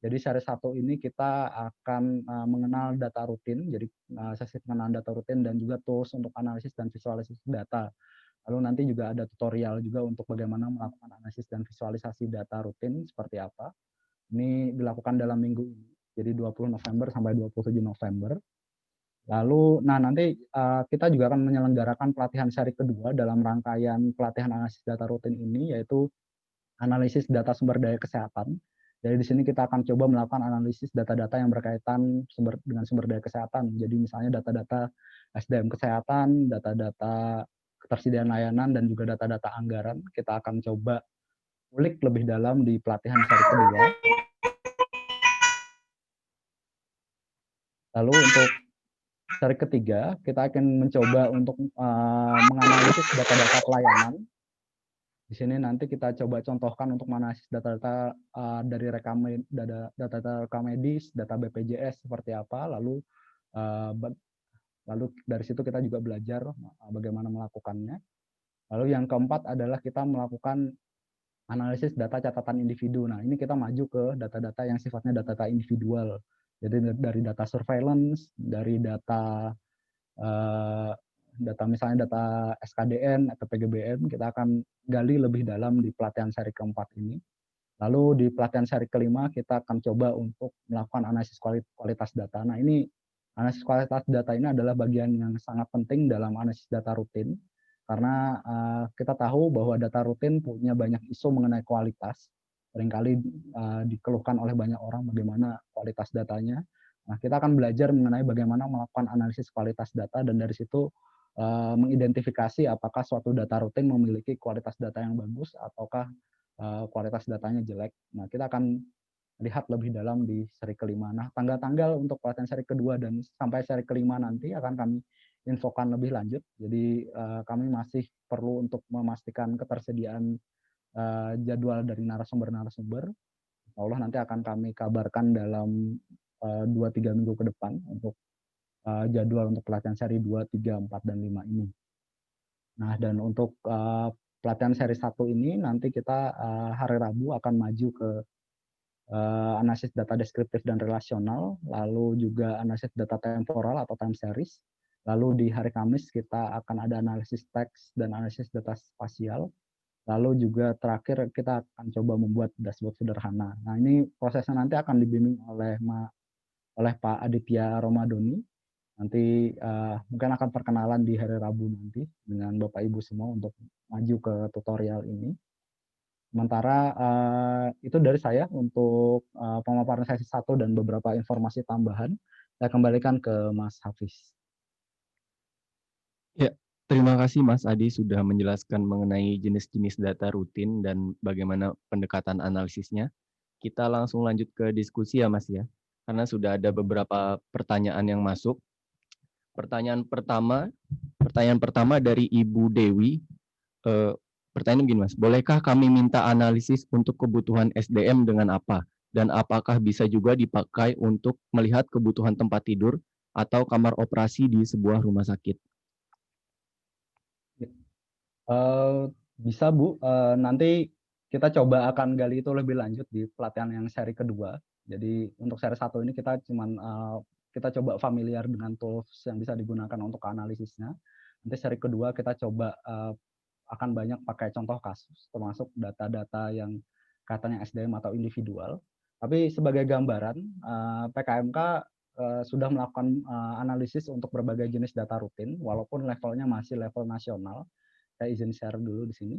Jadi seri 1 ini kita akan mengenal data rutin, jadi sesi pengenalan data rutin dan juga tools untuk analisis dan visualisasi data. Lalu nanti juga ada tutorial juga untuk bagaimana melakukan analisis dan visualisasi data rutin seperti apa. Ini dilakukan dalam minggu ini, jadi 20 November sampai 27 November. Lalu, nanti kita juga akan menyelenggarakan pelatihan seri kedua dalam rangkaian pelatihan analisis data rutin ini, yaitu analisis data sumber daya kesehatan. Jadi di sini kita akan coba melakukan analisis data-data yang berkaitan dengan sumber daya kesehatan. Jadi misalnya data-data SDM kesehatan, data-data ketersediaan layanan, dan juga data-data anggaran. Kita akan coba ulik lebih dalam di pelatihan seri kedua. Lalu untuk seri ketiga, kita akan mencoba untuk menganalisis data-data pelayanan. Di sini nanti kita coba contohkan untuk menganalisis data-data dari data rekam medis, data BPJS seperti apa, lalu dari situ kita juga belajar bagaimana melakukannya. Lalu yang keempat adalah kita melakukan analisis data catatan individu. Nah, ini kita maju ke data-data yang sifatnya data-data individual. Jadi dari data surveillance, dari data misalnya data SKDN atau PGBM, kita akan gali lebih dalam di pelatihan seri keempat ini. Lalu di pelatihan seri kelima kita akan coba untuk melakukan analisis kualitas data. Nah, ini analisis kualitas data ini adalah bagian yang sangat penting dalam analisis data rutin, karena kita tahu bahwa data rutin punya banyak isu mengenai kualitas. Seringkali dikeluhkan oleh banyak orang bagaimana kualitas datanya. Nah, kita akan belajar mengenai bagaimana melakukan analisis kualitas data, dan dari situ mengidentifikasi apakah suatu data rutin memiliki kualitas data yang bagus ataukah kualitas datanya jelek. Nah, kita akan lihat lebih dalam di seri kelima. Nah, tanggal-tanggal untuk pelatihan seri kedua dan sampai seri kelima nanti akan kami infokan lebih lanjut. Jadi kami masih perlu untuk memastikan ketersediaan jadwal dari narasumber-narasumber. Insya Allah nanti akan kami kabarkan dalam 2-3 minggu ke depan untuk jadwal untuk pelatihan seri 2, 3, 4, dan 5 ini. Nah, dan untuk pelatihan seri 1 ini nanti kita hari Rabu akan maju ke analisis data deskriptif dan relasional, lalu juga analisis data temporal atau time series. Lalu di hari Kamis kita akan ada analisis teks dan analisis data spasial. Lalu juga terakhir kita akan coba membuat dashboard sederhana. Nah, ini prosesnya nanti akan dibimbing oleh Pak Aditya Romadoni. Nanti mungkin akan perkenalan di hari Rabu nanti dengan Bapak Ibu semua untuk maju ke tutorial ini. Sementara itu dari saya untuk pemaparan sesi 1 dan beberapa informasi tambahan. Saya kembalikan ke Mas Hafiz. Ya, terima kasih Mas Adi sudah menjelaskan mengenai jenis-jenis data rutin dan bagaimana pendekatan analisisnya. Kita langsung lanjut ke diskusi ya Mas ya, karena sudah ada beberapa pertanyaan yang masuk. Pertanyaan pertama dari Ibu Dewi. Pertanyaan begini Mas, bolehkah kami minta analisis untuk kebutuhan SDM dengan apa? Dan apakah bisa juga dipakai untuk melihat kebutuhan tempat tidur atau kamar operasi di sebuah rumah sakit? Bisa Bu, nanti kita coba akan gali itu lebih lanjut di pelatihan yang seri kedua. Jadi untuk seri 1 ini kita coba familiar dengan tools yang bisa digunakan untuk analisisnya. Nanti seri kedua kita coba akan banyak pakai contoh kasus, termasuk data-data yang katanya SDM atau individual. Tapi sebagai gambaran, PKMK sudah melakukan analisis untuk berbagai jenis data rutin, walaupun levelnya masih level nasional. Saya izin share dulu di sini.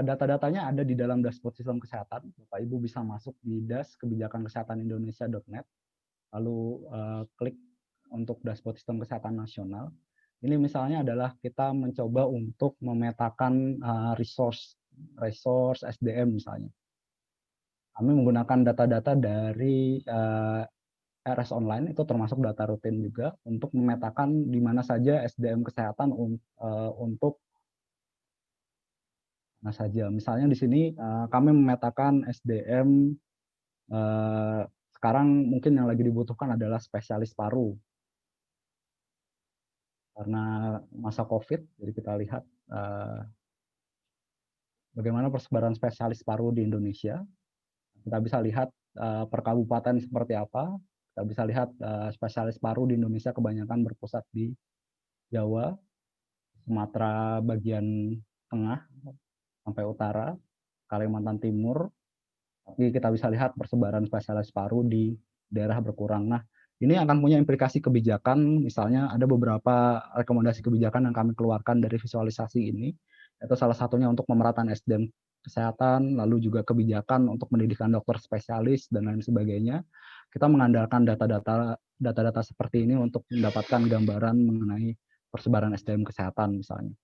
Data-datanya ada di dalam dashboard sistem kesehatan. Bapak Ibu bisa masuk di kebijakan-kesehatan-indonesia.net, lalu klik untuk dashboard sistem kesehatan nasional. Ini misalnya adalah kita mencoba untuk memetakan resource SDM misalnya. Kami menggunakan data-data dari RS Online, itu termasuk data rutin juga, untuk memetakan di mana saja SDM kesehatan untuk mana saja. Misalnya di sini kami memetakan SDM sekarang mungkin yang lagi dibutuhkan adalah spesialis paru. Karena masa COVID, jadi kita lihat bagaimana persebaran spesialis paru di Indonesia. Kita bisa lihat per kabupaten seperti apa. Kita bisa lihat spesialis paru di Indonesia kebanyakan berpusat di Jawa, Sumatera bagian tengah sampai utara, Kalimantan Timur. Tapi kita bisa lihat persebaran spesialis paru di daerah berkurang. Nah, ini akan punya implikasi kebijakan. Misalnya ada beberapa rekomendasi kebijakan yang kami keluarkan dari visualisasi ini. Itu salah satunya untuk pemerataan SDM kesehatan, lalu juga kebijakan untuk pendidikan dokter spesialis dan lain sebagainya. Kita mengandalkan data-data seperti ini untuk mendapatkan gambaran mengenai persebaran SDM kesehatan misalnya.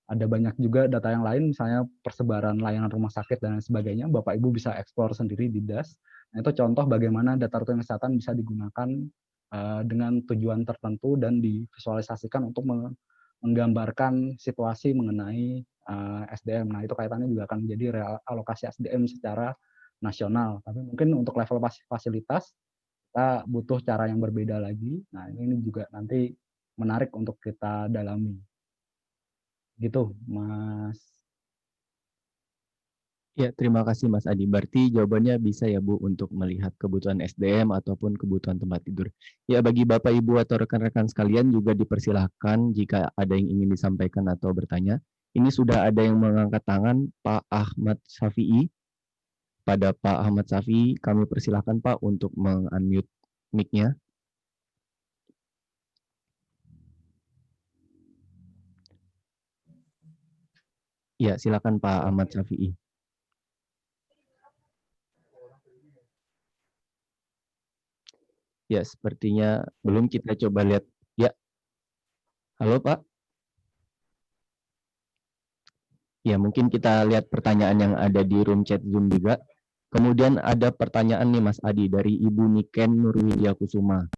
Ada banyak juga data yang lain, misalnya persebaran layanan rumah sakit dan lain sebagainya. Bapak Ibu bisa eksplor sendiri di DAS. Nah, itu contoh bagaimana data rutin kesehatan bisa digunakan dengan tujuan tertentu dan divisualisasikan untuk menggambarkan situasi mengenai SDM. Nah, itu kaitannya juga akan menjadi realokasi SDM secara nasional. Tapi mungkin untuk level fasilitas, kita butuh cara yang berbeda lagi. Nah, ini juga nanti menarik untuk kita dalami. Gitu, Mas. Ya, terima kasih Mas Adi. Berarti jawabannya bisa ya Bu untuk melihat kebutuhan SDM ataupun kebutuhan tempat tidur. Ya, bagi Bapak Ibu atau rekan-rekan sekalian juga dipersilahkan jika ada yang ingin disampaikan atau bertanya. Ini sudah ada yang mengangkat tangan, Pak Ahmad Syafi'i. Pada Pak Ahmad Syafi'i, kami persilahkan Pak untuk meng-unmute mic-nya. Ya, silakan Pak Ahmad Syafi'i. Ya, sepertinya belum, kita coba lihat. Ya, halo Pak. Ya, mungkin kita lihat pertanyaan yang ada di room chat Zoom juga. Kemudian ada pertanyaan nih Mas Adi dari Ibu Niken Nurwidya Kusuma.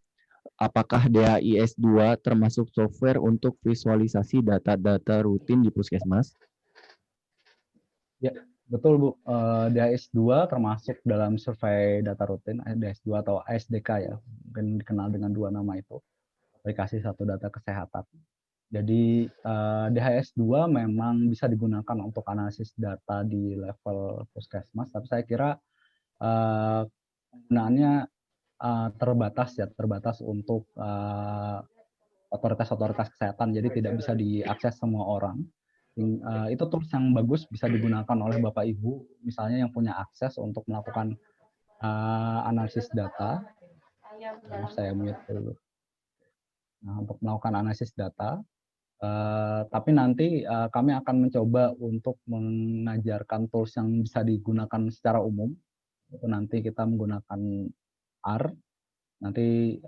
Apakah DHIS 2 termasuk software untuk visualisasi data-data rutin di Puskesmas? Ya, betul Bu. DHIS 2 termasuk dalam survei data rutin, DHIS 2 atau ASDK ya, mungkin dikenal dengan dua nama itu, aplikasi satu data kesehatan. Jadi DHIS 2 memang bisa digunakan untuk analisis data di level puskesmas, tapi saya kira penggunaannya terbatas untuk otoritas-otoritas kesehatan, jadi tidak bisa diakses semua orang. Itu tools yang bagus bisa digunakan oleh Bapak Ibu, misalnya yang punya akses untuk melakukan analisis data. Saya mute dulu. Nah, untuk melakukan analisis data, tapi nanti kami akan mencoba untuk mengajarkan tools yang bisa digunakan secara umum. Itu nanti kita menggunakan R. Nanti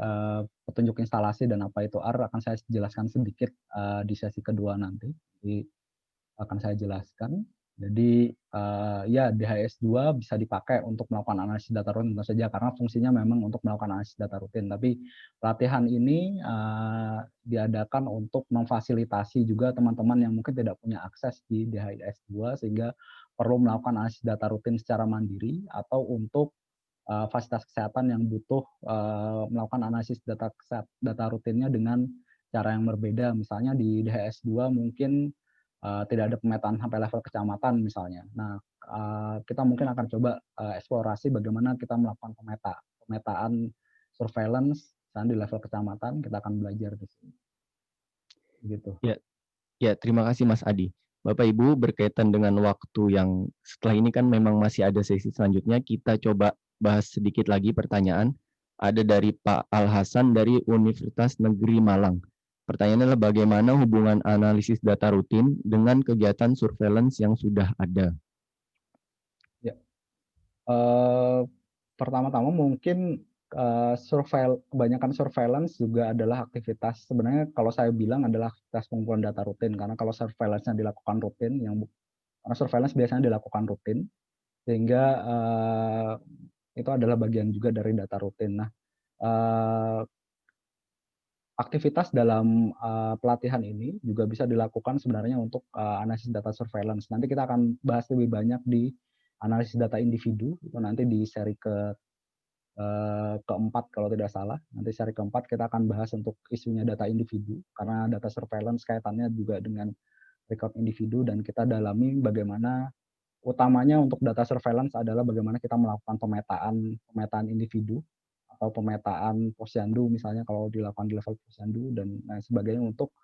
petunjuk instalasi dan apa itu R akan saya jelaskan sedikit di sesi kedua nanti. Jadi akan saya jelaskan. Jadi ya DHIS 2 bisa dipakai untuk melakukan analisis data rutin tentu saja karena fungsinya memang untuk melakukan analisis data rutin. Tapi pelatihan ini diadakan untuk memfasilitasi juga teman-teman yang mungkin tidak punya akses di DHIS 2 sehingga perlu melakukan analisis data rutin secara mandiri atau untuk fasilitas kesehatan yang butuh melakukan analisis data rutinnya dengan cara yang berbeda. Misalnya di DHIS 2 mungkin tidak ada pemetaan sampai level kecamatan misalnya. Nah, kita mungkin akan coba eksplorasi bagaimana kita melakukan pemetaan surveillance misalnya di level kecamatan, kita akan belajar di sini. Gitu. Ya, terima kasih Mas Adi. Bapak Ibu, berkaitan dengan waktu yang setelah ini kan memang masih ada sesi selanjutnya, kita coba bahas sedikit lagi pertanyaan. Ada dari Pak Al Hasan dari Universitas Negeri Malang. Pertanyaannya adalah bagaimana hubungan analisis data rutin dengan kegiatan surveillance yang sudah ada? Ya. Pertama-tama mungkin kebanyakan surveillance juga adalah aktivitas, sebenarnya kalau saya bilang adalah aktivitas pengumpulan data rutin, karena kalau surveillance-nya dilakukan rutin, karena surveillance biasanya dilakukan rutin, sehingga itu adalah bagian juga dari data rutin. Nah, aktivitas dalam pelatihan ini juga bisa dilakukan sebenarnya untuk analisis data surveillance. Nanti kita akan bahas lebih banyak di analisis data individu, itu nanti di seri keempat kalau tidak salah. Nanti seri keempat kita akan bahas untuk isunya data individu, karena data surveillance kaitannya juga dengan record individu, dan kita dalami bagaimana utamanya untuk data surveillance adalah bagaimana kita melakukan pemetaan individu atau pemetaan posyandu misalnya kalau dilakukan di level posyandu dan lain sebagainya untuk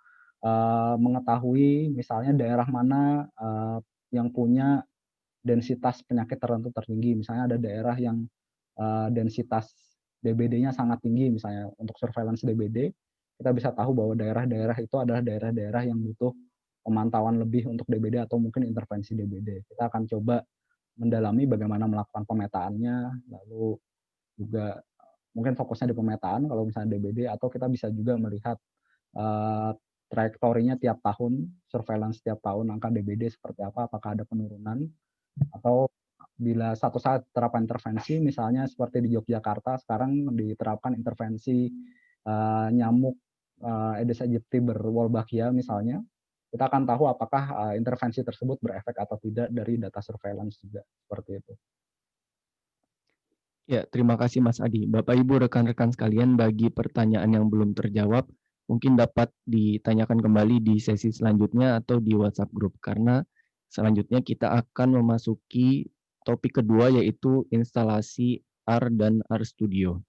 mengetahui misalnya daerah mana yang punya densitas penyakit tertentu tertinggi. Misalnya ada daerah yang densitas DBD-nya sangat tinggi, misalnya untuk surveillance DBD, kita bisa tahu bahwa daerah-daerah itu adalah daerah-daerah yang butuh pemantauan lebih untuk DBD atau mungkin intervensi DBD. Kita akan coba mendalami bagaimana melakukan pemetaannya, lalu juga mungkin fokusnya di pemetaan kalau misalnya DBD, atau kita bisa juga melihat trajektorinya tiap tahun, surveillance tiap tahun, angka DBD seperti apa, apakah ada penurunan, atau bila satu saat terapkan intervensi, misalnya seperti di Yogyakarta sekarang diterapkan intervensi nyamuk Aedes aegypti berwolbachia misalnya, kita akan tahu apakah intervensi tersebut berefek atau tidak dari data surveillance juga, seperti itu. Ya, terima kasih Mas Adi. Bapak Ibu rekan-rekan sekalian, bagi pertanyaan yang belum terjawab, mungkin dapat ditanyakan kembali di sesi selanjutnya atau di WhatsApp group, karena selanjutnya kita akan memasuki topik kedua, yaitu instalasi R dan R Studio.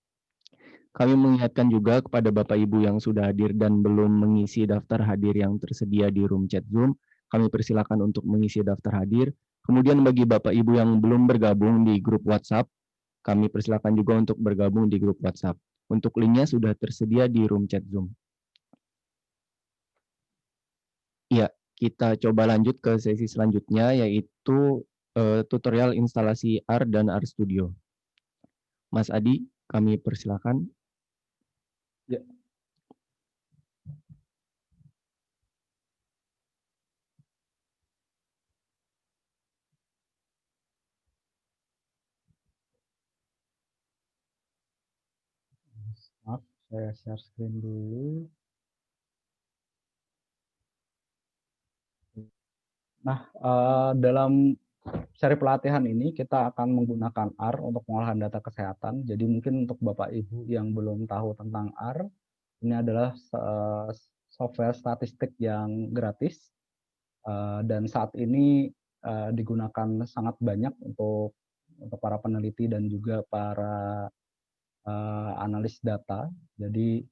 Kami mengingatkan juga kepada Bapak Ibu yang sudah hadir dan belum mengisi daftar hadir yang tersedia di room chat Zoom, kami persilakan untuk mengisi daftar hadir. Kemudian bagi Bapak Ibu yang belum bergabung di grup WhatsApp, kami persilakan juga untuk bergabung di grup WhatsApp. Untuk linknya sudah tersedia di room chat Zoom. Iya, kita coba lanjut ke sesi selanjutnya, yaitu tutorial instalasi R dan R Studio. Mas Adi, kami persilakan. Ya. Maaf, saya share screen dulu. Nah, dalam seri pelatihan ini kita akan menggunakan R untuk pengolahan data kesehatan. Jadi mungkin untuk Bapak Ibu yang belum tahu tentang R, ini adalah software statistik yang gratis dan saat ini digunakan sangat banyak untuk para peneliti dan juga para analis data. Jadi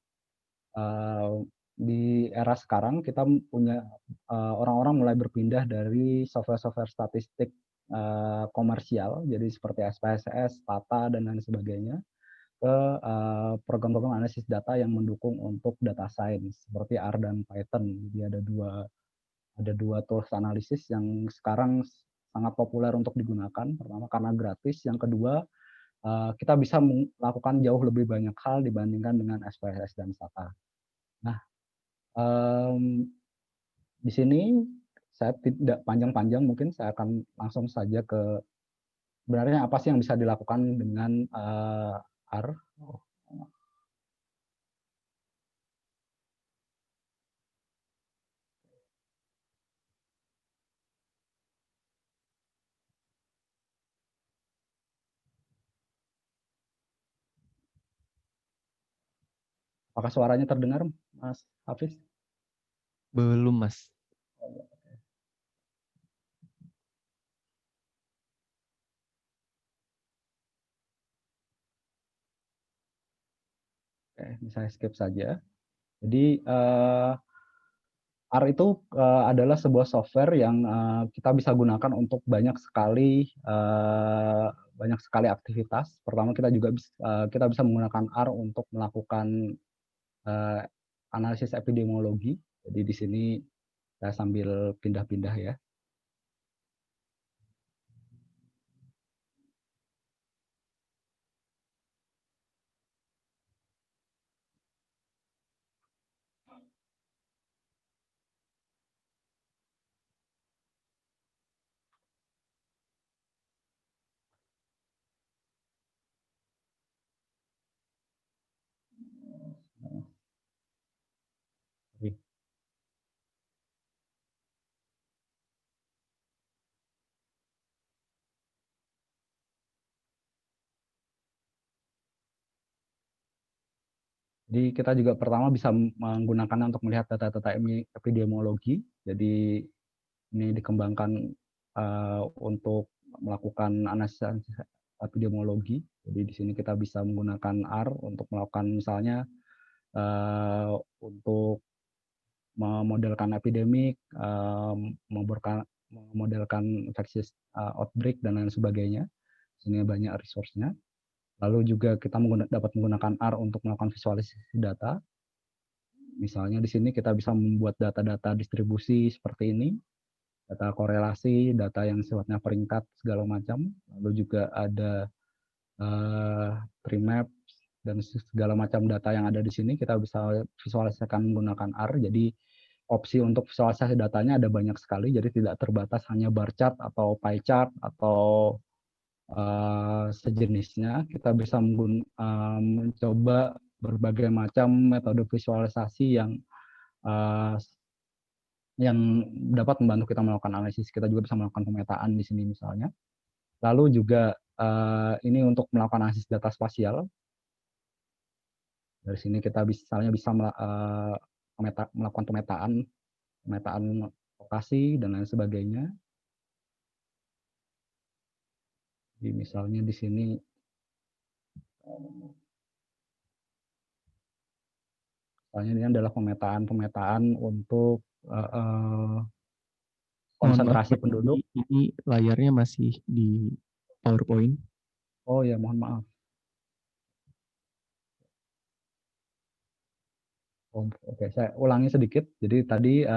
di era sekarang kita punya orang-orang mulai berpindah dari software-software statistik komersial, jadi seperti SPSS, Tata, dan lain sebagainya, ke program-program analisis data yang mendukung untuk data science seperti R dan Python. Jadi ada dua tools analisis yang sekarang sangat populer untuk digunakan. Pertama karena gratis, yang kedua kita bisa melakukan jauh lebih banyak hal dibandingkan dengan SPSS dan Tata. Nah, di sini saya tidak panjang-panjang, mungkin saya akan langsung saja ke sebenarnya apa sih yang bisa dilakukan dengan R. Apakah suaranya terdengar, Mas Hafiz? Belum, Mas. Oke, misalnya skip saja. Jadi R itu adalah sebuah software yang kita bisa gunakan untuk banyak sekali aktivitas. Pertama kita bisa menggunakan R untuk melakukan analisis epidemiologi. Jadi di sini saya sambil pindah-pindah ya. Jadi kita juga pertama bisa menggunakannya untuk melihat data-data epidemiologi. Jadi ini dikembangkan untuk melakukan analisis epidemiologi. Jadi di sini kita bisa menggunakan R untuk melakukan misalnya untuk memodelkan epidemik, memodelkan infeksi outbreak dan lain sebagainya. Sini banyak resource-nya. Lalu juga kita dapat menggunakan R untuk melakukan visualisasi data. Misalnya di sini kita bisa membuat data-data distribusi seperti ini, data korelasi, data yang sifatnya peringkat segala macam. Lalu juga ada tree map dan segala macam data yang ada di sini kita bisa visualisasikan menggunakan R. Jadi opsi untuk visualisasi datanya ada banyak sekali, jadi tidak terbatas hanya bar chart atau pie chart atau sejenisnya. Kita bisa mencoba berbagai macam metode visualisasi yang dapat membantu kita melakukan analisis. Kita juga bisa melakukan pemetaan di sini misalnya. Lalu juga ini untuk melakukan analisis data spasial. Dari sini kita misalnya bisa melakukan pemetaan lokasi dan lain sebagainya. Jadi misalnya di sini misalnya ini adalah pemetaan untuk Mohon maaf, konsentrasi Pak, penduduk. ini layarnya masih di PowerPoint. Oh ya, mohon maaf. Oke, saya ulangi sedikit. Jadi tadi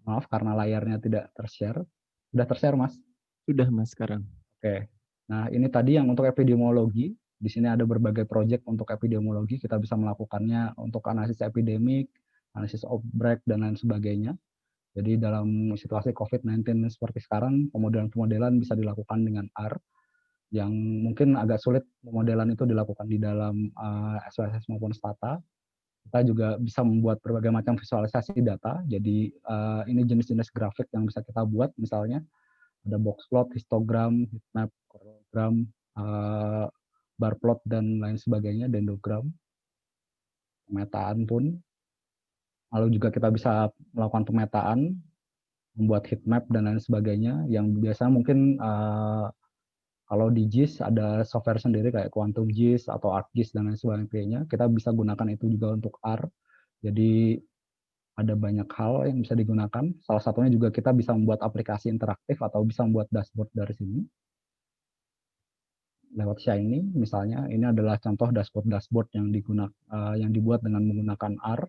maaf karena layarnya tidak tershare. Sudah tershare, Mas? Sudah, Mas, sekarang. Oke. Nah, ini tadi yang untuk epidemiologi. Di sini ada berbagai proyek untuk epidemiologi. Kita bisa melakukannya untuk analisis epidemik, analisis outbreak, dan lain sebagainya. Jadi dalam situasi COVID-19 seperti sekarang, pemodelan-pemodelan bisa dilakukan dengan R, yang mungkin agak sulit pemodelan itu dilakukan di dalam SPSS maupun Stata. Kita juga bisa membuat berbagai macam visualisasi data. Jadi ini jenis-jenis grafik yang bisa kita buat, misalnya ada box plot, histogram, heatmap, choreogram, bar plot, dan lain sebagainya, dendrogram, pemetaan pun. Lalu juga kita bisa melakukan pemetaan, membuat heatmap, dan lain sebagainya, yang biasanya mungkin kalau di JIS ada software sendiri kayak Quantum JIS atau ArcGIS dan lain sebagainya. Kita bisa gunakan itu juga untuk R. Jadi ada banyak hal yang bisa digunakan. Salah satunya juga kita bisa membuat aplikasi interaktif atau bisa membuat dashboard dari sini. Lewat Shiny misalnya, ini adalah contoh dashboard yang dibuat dengan menggunakan R.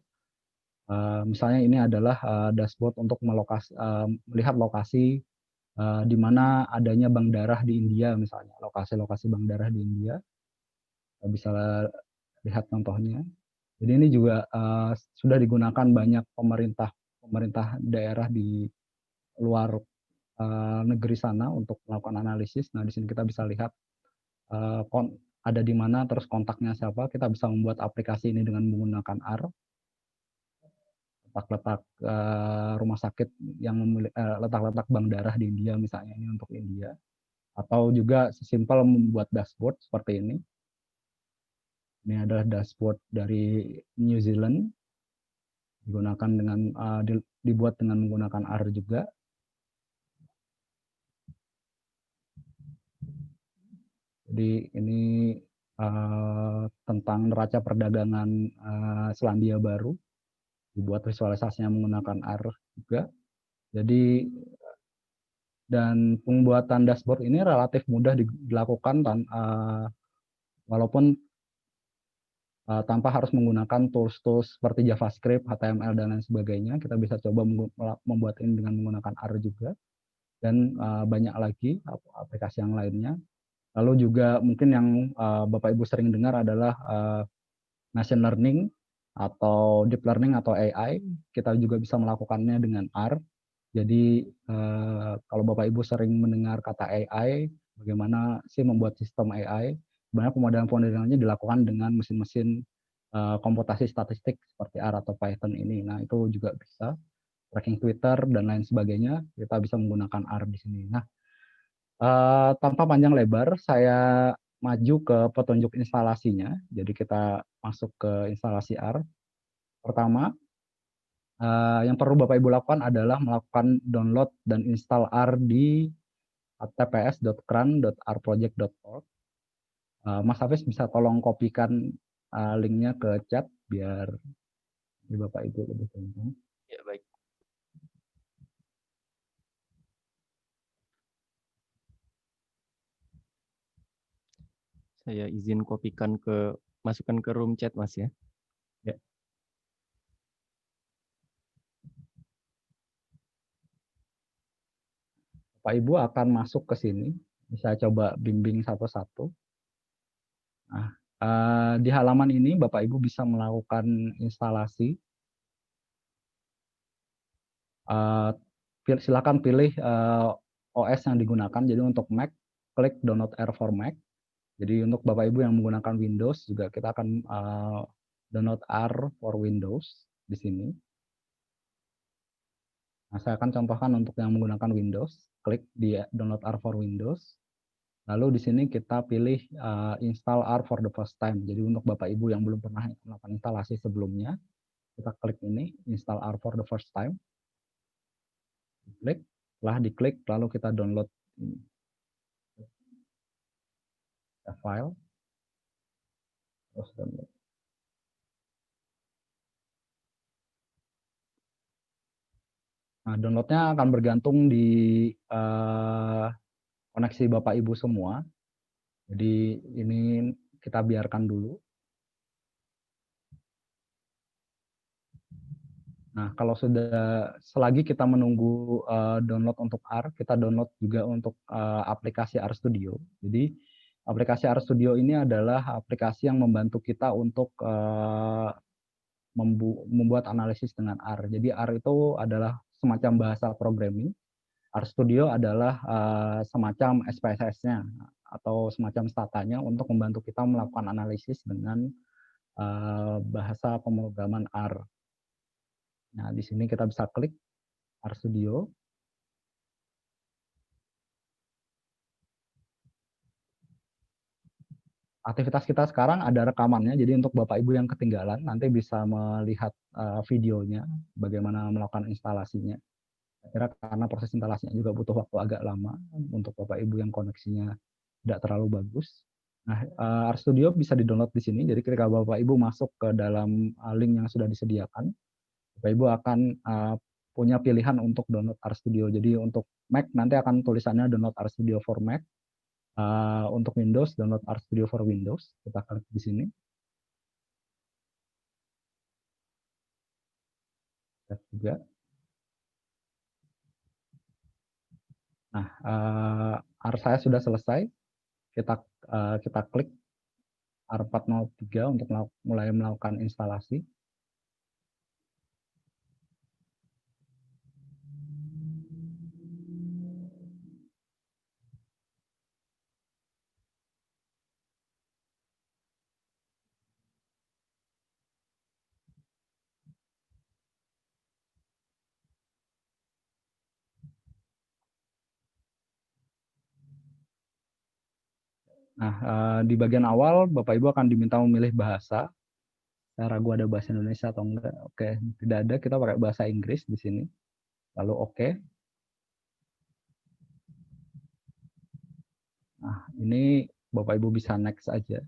Misalnya ini adalah dashboard untuk melihat lokasi di mana adanya bank darah di India misalnya, lokasi-lokasi bank darah di India. Kita bisa lihat contohnya. Jadi ini juga sudah digunakan banyak pemerintah daerah di luar negeri sana untuk melakukan analisis. Nah, di sini kita bisa lihat ada di mana, terus kontaknya siapa. Kita bisa membuat aplikasi ini dengan menggunakan R. Letak-letak rumah sakit yang letak-letak bank darah di India misalnya, ini untuk India. Atau juga sesimpel membuat dashboard seperti ini. Ini adalah dashboard dari New Zealand, dibuat dengan menggunakan R juga. Jadi ini tentang neraca perdagangan Selandia Baru, dibuat visualisasinya menggunakan R juga. Jadi dan pembuatan dashboard ini relatif mudah dilakukan walaupun tanpa harus menggunakan tools-tools seperti JavaScript, HTML, dan lain sebagainya. Kita bisa coba membuat ini dengan menggunakan R juga. Dan banyak lagi aplikasi yang lainnya. Lalu juga mungkin yang Bapak Ibu sering dengar adalah machine learning atau deep learning atau AI. Kita juga bisa melakukannya dengan R. Jadi kalau Bapak Ibu sering mendengar kata AI, bagaimana sih membuat sistem AI? Sebenarnya pemodelan-pemodelannya dilakukan dengan mesin-mesin komputasi statistik seperti R atau Python ini. Nah, itu juga bisa tracking Twitter dan lain sebagainya. Kita bisa menggunakan R di sini. Nah, tanpa panjang lebar, saya maju ke petunjuk instalasinya. Jadi kita masuk ke instalasi R. Pertama, yang perlu Bapak Ibu lakukan adalah melakukan download dan install R di https://cran.rproject.org. Mas Hafiz bisa tolong kopikan linknya ke chat biar Bapak Ibu lebih gampang. Ya, baik. Saya izin kopikan masukkan ke room chat, Mas ya. Ya. Bapak Ibu akan masuk ke sini. Bisa coba bimbing satu-satu. Nah, di halaman ini Bapak Ibu bisa melakukan instalasi. Silakan pilih OS yang digunakan. Jadi untuk Mac, klik download R for Mac. Jadi untuk Bapak Ibu yang menggunakan Windows juga kita akan download R for Windows di sini. Nah, saya akan contohkan untuk yang menggunakan Windows, klik di download R for Windows. Lalu di sini kita pilih install R for the first time. Jadi untuk Bapak Ibu yang belum pernah melakukan instalasi sebelumnya, kita klik ini install R for the first time. Klik, setelah diklik lalu kita download ini. File, terus download. Nah, downloadnya akan bergantung di koneksi Bapak Ibu semua. Jadi ini kita biarkan dulu. Nah, kalau selagi kita menunggu download untuk R, kita download juga untuk aplikasi R Studio. Jadi aplikasi R Studio ini adalah aplikasi yang membantu kita untuk membuat analisis dengan R. Jadi R itu adalah semacam bahasa programming. R Studio adalah semacam SPSS-nya atau semacam statanya untuk membantu kita melakukan analisis dengan bahasa pemrograman R. Nah, di sini kita bisa klik R Studio. Aktivitas kita sekarang ada rekamannya, jadi untuk Bapak Ibu yang ketinggalan nanti bisa melihat videonya, bagaimana melakukan instalasinya. Kira karena proses instalasinya juga butuh waktu agak lama untuk Bapak Ibu yang koneksinya tidak terlalu bagus. Nah, RStudio bisa di-download di sini, jadi ketika Bapak Ibu masuk ke dalam link yang sudah disediakan, Bapak Ibu akan punya pilihan untuk download RStudio. Jadi untuk Mac nanti akan tulisannya download RStudio for Mac. Untuk Windows, download RStudio for Windows. Kita klik di sini. Lihat juga. Nah, R saya sudah selesai. Kita klik R403 untuk mulai melakukan instalasi. Nah, di bagian awal Bapak Ibu akan diminta memilih bahasa. Saya ragu ada bahasa Indonesia atau enggak. Oke, tidak ada. Kita pakai bahasa Inggris di sini. Lalu oke. Nah, ini Bapak Ibu bisa next aja.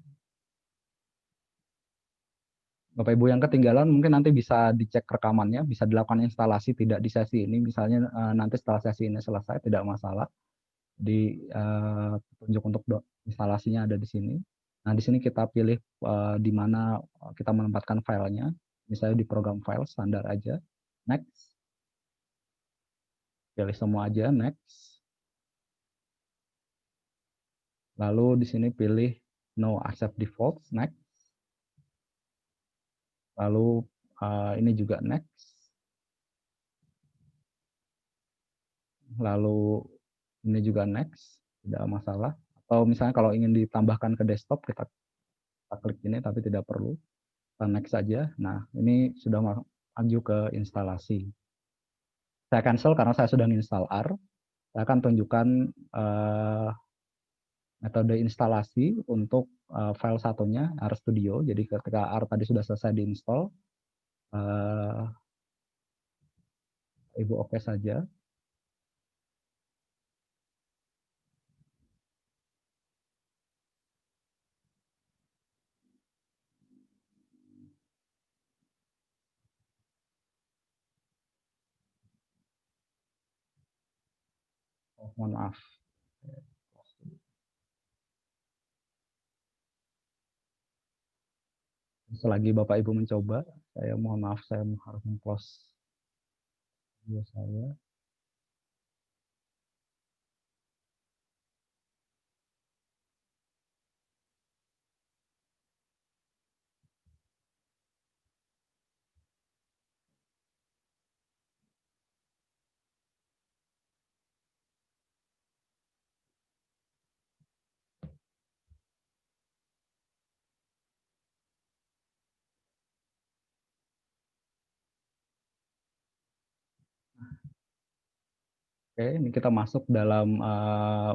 Bapak Ibu yang ketinggalan mungkin nanti bisa dicek rekamannya, bisa dilakukan instalasi tidak di sesi ini. Misalnya nanti setelah sesi ini selesai tidak masalah. Di petunjuk untuk instalasinya ada di sini. Nah, di sini kita pilih di mana kita menempatkan filenya. Misalnya di program file standar aja. Next. Pilih semua aja, next. Lalu di sini pilih no accept default, next. Lalu ini juga next. Lalu ini juga next, tidak masalah. Atau misalnya kalau ingin ditambahkan ke desktop, kita klik ini tapi tidak perlu. Kita next saja. Nah, ini sudah maju ke instalasi. Saya cancel karena saya sudah install R. Saya akan tunjukkan metode instalasi untuk file satunya RStudio. Jadi ketika R tadi sudah selesai diinstal, Ibu oke saja. Oh, mohon maaf. Selagi Bapak Ibu mencoba, saya mohon maaf saya harus close video saya. Oke, ini kita masuk dalam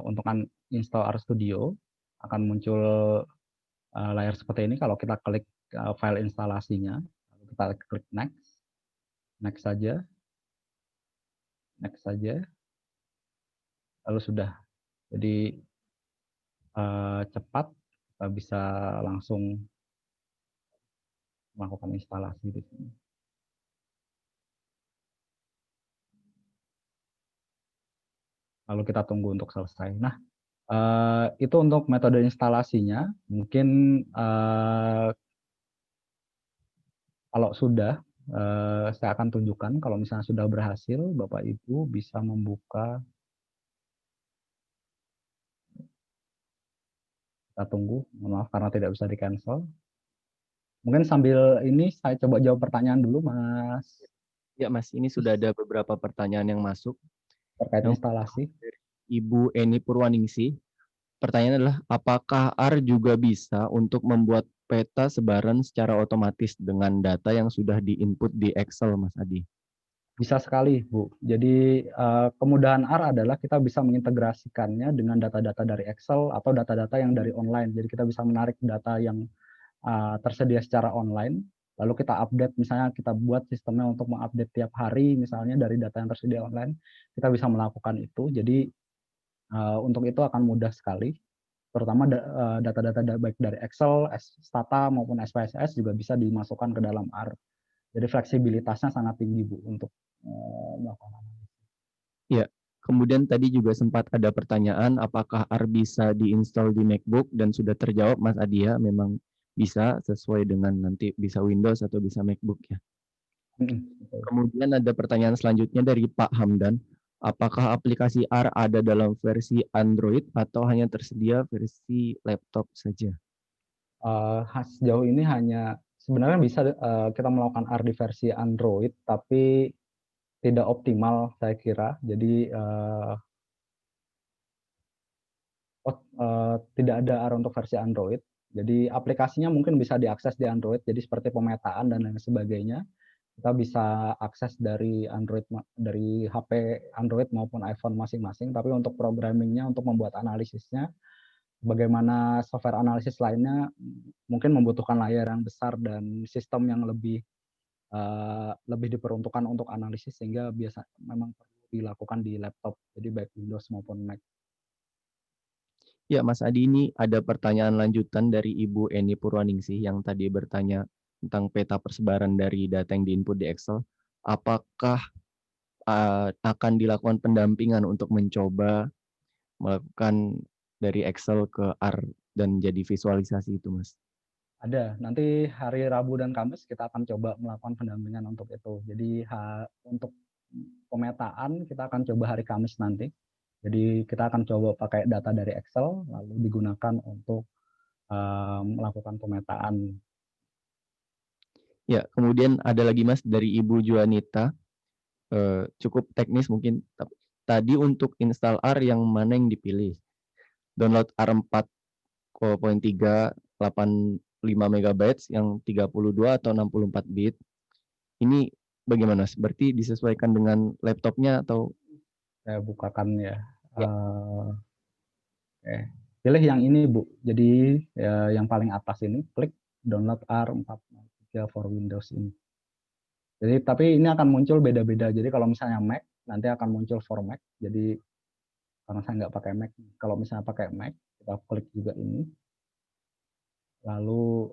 untuk install RStudio, akan muncul layar seperti ini kalau kita klik file instalasinya, lalu kita klik next, next saja, next saja, lalu sudah. Jadi cepat, kita bisa langsung melakukan instalasi di sini. Lalu kita tunggu untuk selesai. Nah, itu untuk metode instalasinya. Mungkin kalau sudah, saya akan tunjukkan kalau misalnya sudah berhasil, Bapak Ibu bisa membuka. Kita tunggu, mohon maaf karena tidak bisa di-cancel. Mungkin sambil ini saya coba jawab pertanyaan dulu, Mas. Ya, Mas, ini sudah ada beberapa pertanyaan yang masuk. Terkait Yang instalasi. dari Ibu Eni Purwaningsih. Pertanyaannya adalah, apakah R juga bisa untuk membuat peta sebaran secara otomatis dengan data yang sudah di-input di Excel, Mas Adi? Bisa sekali, Bu. Jadi kemudahan R adalah kita bisa mengintegrasikannya dengan data-data dari Excel atau data-data yang dari online. Jadi kita bisa menarik data yang tersedia secara online, lalu kita update, misalnya kita buat sistemnya untuk mengupdate tiap hari, misalnya dari data yang tersedia online, kita bisa melakukan itu. Jadi untuk itu akan mudah sekali, terutama data-data baik dari Excel, Stata maupun SPSS juga bisa dimasukkan ke dalam R. Jadi fleksibilitasnya sangat tinggi, Bu, untuk melakukan analisis. Ya, kemudian tadi juga sempat ada pertanyaan, apakah R bisa diinstal di MacBook, dan sudah terjawab, Mas Adi, ya, memang bisa sesuai dengan nanti bisa Windows atau bisa MacBook, ya. Kemudian ada pertanyaan selanjutnya dari Pak Hamdan, apakah aplikasi R ada dalam versi Android atau hanya tersedia versi laptop saja? Sejauh ini hanya sebenarnya bisa kita melakukan R di versi Android, tapi tidak optimal saya kira. Jadi tidak ada R untuk versi Android. Jadi aplikasinya mungkin bisa diakses di Android. Jadi seperti pemetaan dan lain sebagainya, kita bisa akses dari Android, dari HP Android maupun iPhone masing-masing. Tapi untuk programmingnya, untuk membuat analisisnya, bagaimana software analisis lainnya, mungkin membutuhkan layar yang besar dan sistem yang lebih diperuntukkan untuk analisis, sehingga biasa memang perlu dilakukan di laptop, jadi baik Windows maupun Mac. Ya, Mas Adi, ini ada pertanyaan lanjutan dari Ibu Eni Purwaningsih yang tadi bertanya tentang peta persebaran dari data yang diinput di Excel. Apakah akan dilakukan pendampingan untuk mencoba melakukan dari Excel ke R dan jadi visualisasi itu, Mas? Ada, nanti hari Rabu dan Kamis kita akan coba melakukan pendampingan untuk itu. Jadi untuk pemetaan kita akan coba hari Kamis nanti. Jadi kita akan coba pakai data dari Excel, lalu digunakan untuk melakukan pemetaan. Ya, kemudian ada lagi, Mas, dari Ibu Juanita, cukup teknis mungkin. Tadi untuk install R yang mana yang dipilih? Download R 4.3 85 MB yang 32 atau 64 bit. Ini bagaimana, Mas? Berarti disesuaikan dengan laptopnya atau? Saya bukakan ya. Ya. Oke. pilih yang ini Bu. Jadi yang paling atas ini, klik download R403 for Windows ini. Jadi tapi ini akan muncul beda-beda. Jadi kalau misalnya Mac nanti akan muncul for Mac. Jadi karena saya nggak pakai Mac, kalau misalnya pakai Mac kita klik juga ini, lalu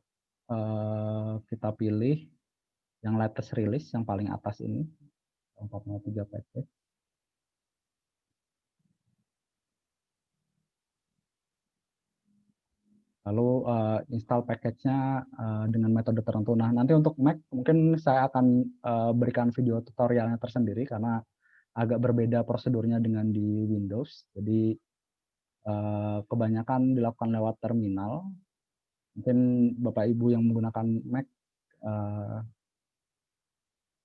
kita pilih yang latest release yang paling atas ini 403 patch. Lalu install package-nya dengan metode tertentu. Nah, nanti untuk Mac mungkin saya akan berikan video tutorialnya tersendiri karena agak berbeda prosedurnya dengan di Windows. Jadi kebanyakan dilakukan lewat terminal. Mungkin Bapak Ibu yang menggunakan Mac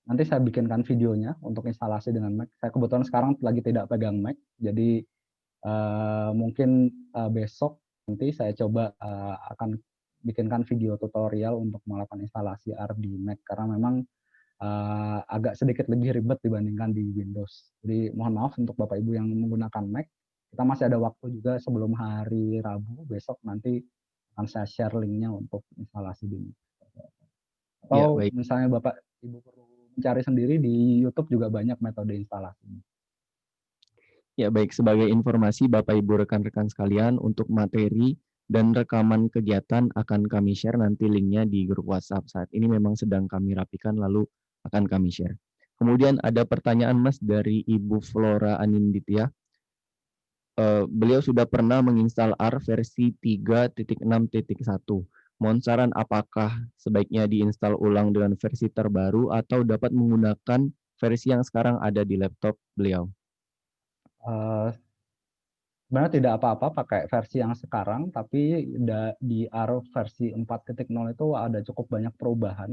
nanti saya bikinkan videonya untuk instalasi dengan Mac. Saya kebetulan sekarang lagi tidak pegang Mac, jadi mungkin besok nanti saya coba akan bikinkan video tutorial untuk melakukan instalasi R di Mac karena memang agak sedikit lebih ribet dibandingkan di Windows. Jadi mohon maaf untuk Bapak Ibu yang menggunakan Mac. Kita masih ada waktu juga sebelum hari Rabu besok nanti akan saya share linknya untuk instalasi di Mac. Ya, Atau baik. misalnya Bapak Ibu perlu mencari sendiri di YouTube juga banyak metode instalasi. Ya, baik. Sebagai informasi Bapak Ibu rekan-rekan sekalian, untuk materi dan rekaman kegiatan akan kami share nanti linknya di grup WhatsApp. Saat ini memang sedang kami rapikan, lalu akan kami share. Kemudian ada pertanyaan Mas dari Ibu Flora Aninditya. Beliau sudah pernah menginstal R versi 3.6.1. Mohon saran apakah sebaiknya diinstal ulang dengan versi terbaru atau dapat menggunakan versi yang sekarang ada di laptop beliau? Uh, Sebenarnya tidak apa-apa pakai versi yang sekarang, tapi di R versi 4.0 itu ada cukup banyak perubahan.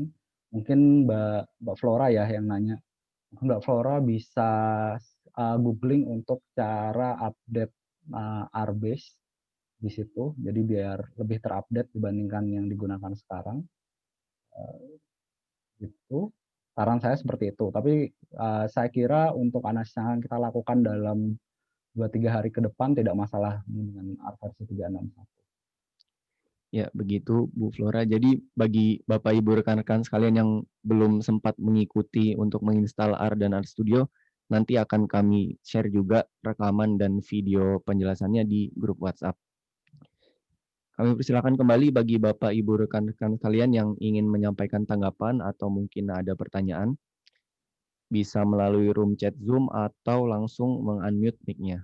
Mungkin Mbak Flora ya yang nanya. Mbak Flora bisa googling untuk cara update RBase di situ. Jadi biar lebih terupdate dibandingkan yang digunakan sekarang. Itu saran saya seperti itu. Tapi saya kira untuk analisis yang kita lakukan dalam 2-3 hari ke depan tidak masalah dengan R versi 361. Ya, begitu Bu Flora. Jadi bagi Bapak Ibu rekan-rekan sekalian yang belum sempat mengikuti untuk menginstal R dan R Studio, nanti akan kami share juga rekaman dan video penjelasannya di grup WhatsApp. Kami persilakan kembali bagi Bapak Ibu rekan-rekan sekalian yang ingin menyampaikan tanggapan atau mungkin ada pertanyaan, bisa melalui room chat Zoom atau langsung meng-unmute mic-nya.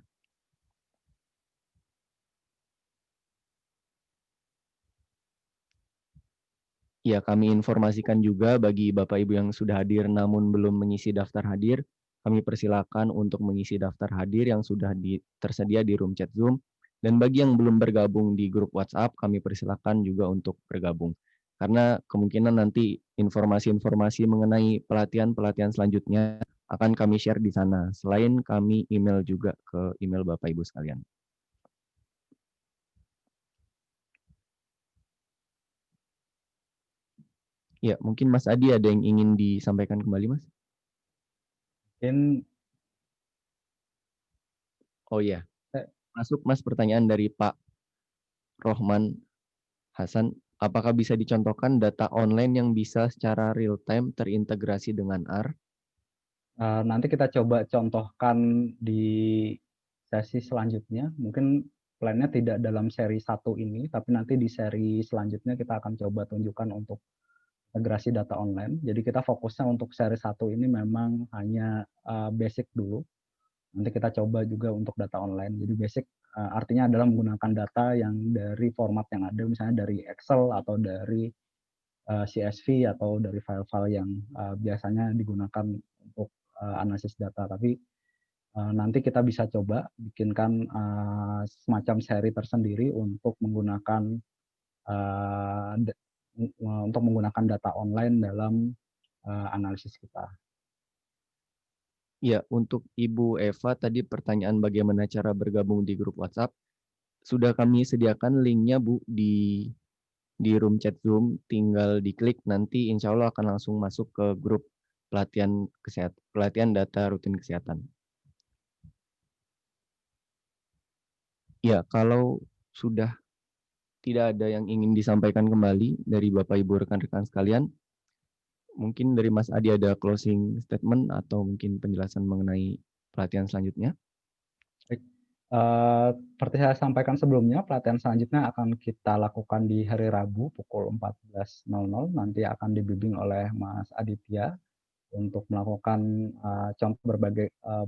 Ya, kami informasikan juga bagi Bapak Ibu yang sudah hadir namun belum mengisi daftar hadir, kami persilakan untuk mengisi daftar hadir yang sudah tersedia di room chat Zoom. Dan bagi yang belum bergabung di grup WhatsApp, kami persilakan juga untuk bergabung. Karena kemungkinan nanti informasi-informasi mengenai pelatihan-pelatihan selanjutnya akan kami share di sana. Selain kami email juga ke email Bapak Ibu sekalian. Ya, mungkin Mas Adi ada yang ingin disampaikan kembali, Mas? Mungkin Oh iya, eh, masuk Mas pertanyaan dari Pak Rohman Hasan. Apakah bisa dicontohkan data online yang bisa secara real time terintegrasi dengan R? nanti kita coba contohkan di sesi selanjutnya. Mungkin plannya tidak dalam seri 1 ini, tapi nanti di seri selanjutnya kita akan coba tunjukkan untuk integrasi data online. Jadi kita fokusnya untuk seri 1 ini memang hanya basic dulu. Nanti kita coba juga untuk data online. Jadi basic artinya adalah menggunakan data yang dari format yang ada, misalnya dari Excel atau dari CSV atau dari file-file yang biasanya digunakan untuk analisis data. Tapi nanti kita bisa coba bikinkan semacam seri tersendiri untuk menggunakan data online dalam analisis kita. Ya, untuk Ibu Eva tadi pertanyaan bagaimana cara bergabung di grup WhatsApp. Sudah kami sediakan linknya Bu di room chat Zoom, tinggal diklik nanti insya Allah akan langsung masuk ke grup pelatihan data rutin kesehatan. Ya, kalau sudah tidak ada yang ingin disampaikan kembali dari Bapak Ibu rekan-rekan sekalian, mungkin dari Mas Adi ada closing statement atau mungkin penjelasan mengenai pelatihan selanjutnya? Baik, seperti saya sampaikan sebelumnya, pelatihan selanjutnya akan kita lakukan di hari Rabu pukul 14.00, nanti akan dibimbing oleh Mas Aditya untuk melakukan,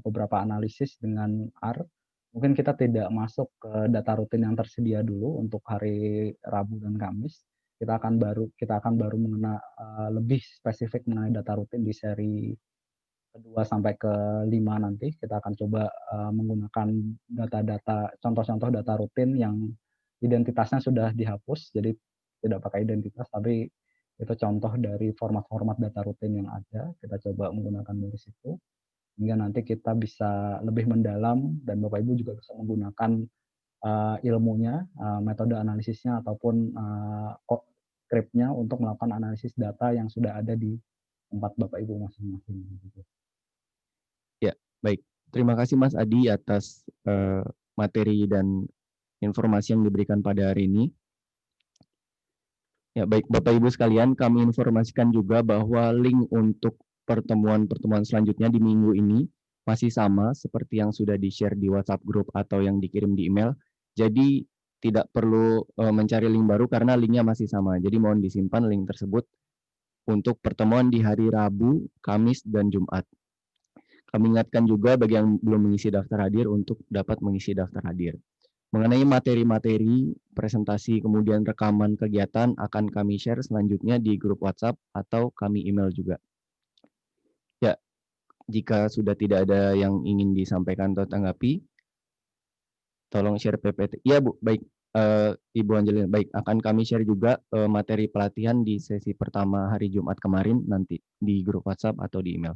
beberapa analisis dengan R. Mungkin kita tidak masuk ke data rutin yang tersedia dulu untuk hari Rabu dan Kamis. Kita akan baru lebih spesifik mengenai data rutin di seri kedua sampai ke-5 nanti. Kita akan coba, menggunakan contoh-contoh data rutin yang identitasnya sudah dihapus, jadi tidak pakai identitas, tapi itu contoh dari format-format data rutin yang ada, kita coba menggunakan dari situ, hingga nanti kita bisa lebih mendalam dan Bapak Ibu juga bisa menggunakan, ilmunya, metode analisisnya ataupun, script-nya untuk melakukan analisis data yang sudah ada di tempat Bapak Ibu masing-masing, gitu. Ya, baik. Terima kasih Mas Adi atas materi dan informasi yang diberikan pada hari ini. Ya, baik Bapak Ibu sekalian, kami informasikan juga bahwa link untuk pertemuan-pertemuan selanjutnya di minggu ini masih sama seperti yang sudah di-share di WhatsApp group atau yang dikirim di email. Jadi tidak perlu mencari link baru karena linknya masih sama. Jadi mohon disimpan link tersebut untuk pertemuan di hari Rabu, Kamis, dan Jumat. Kami ingatkan juga bagi yang belum mengisi daftar hadir untuk dapat mengisi daftar hadir. Mengenai materi-materi, presentasi, kemudian rekaman kegiatan akan kami share selanjutnya di grup WhatsApp atau kami email juga. Ya, jika sudah tidak ada yang ingin disampaikan atau tanggapi, tolong share PPT. Iya Bu, baik. Ibu Angelina, baik. Akan kami share juga materi pelatihan di sesi pertama hari Jumat kemarin nanti di grup WhatsApp atau di email.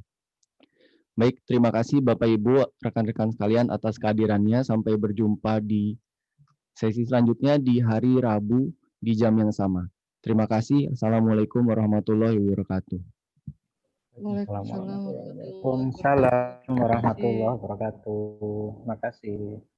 Baik, terima kasih Bapak Ibu, rekan-rekan sekalian atas kehadirannya. Sampai berjumpa di sesi selanjutnya di hari Rabu di jam yang sama. Terima kasih. Assalamualaikum warahmatullahi wabarakatuh. Waalaikumsalam warahmatullahi wabarakatuh. Waalaikumsalam warahmatullahi wabarakatuh. Terima kasih.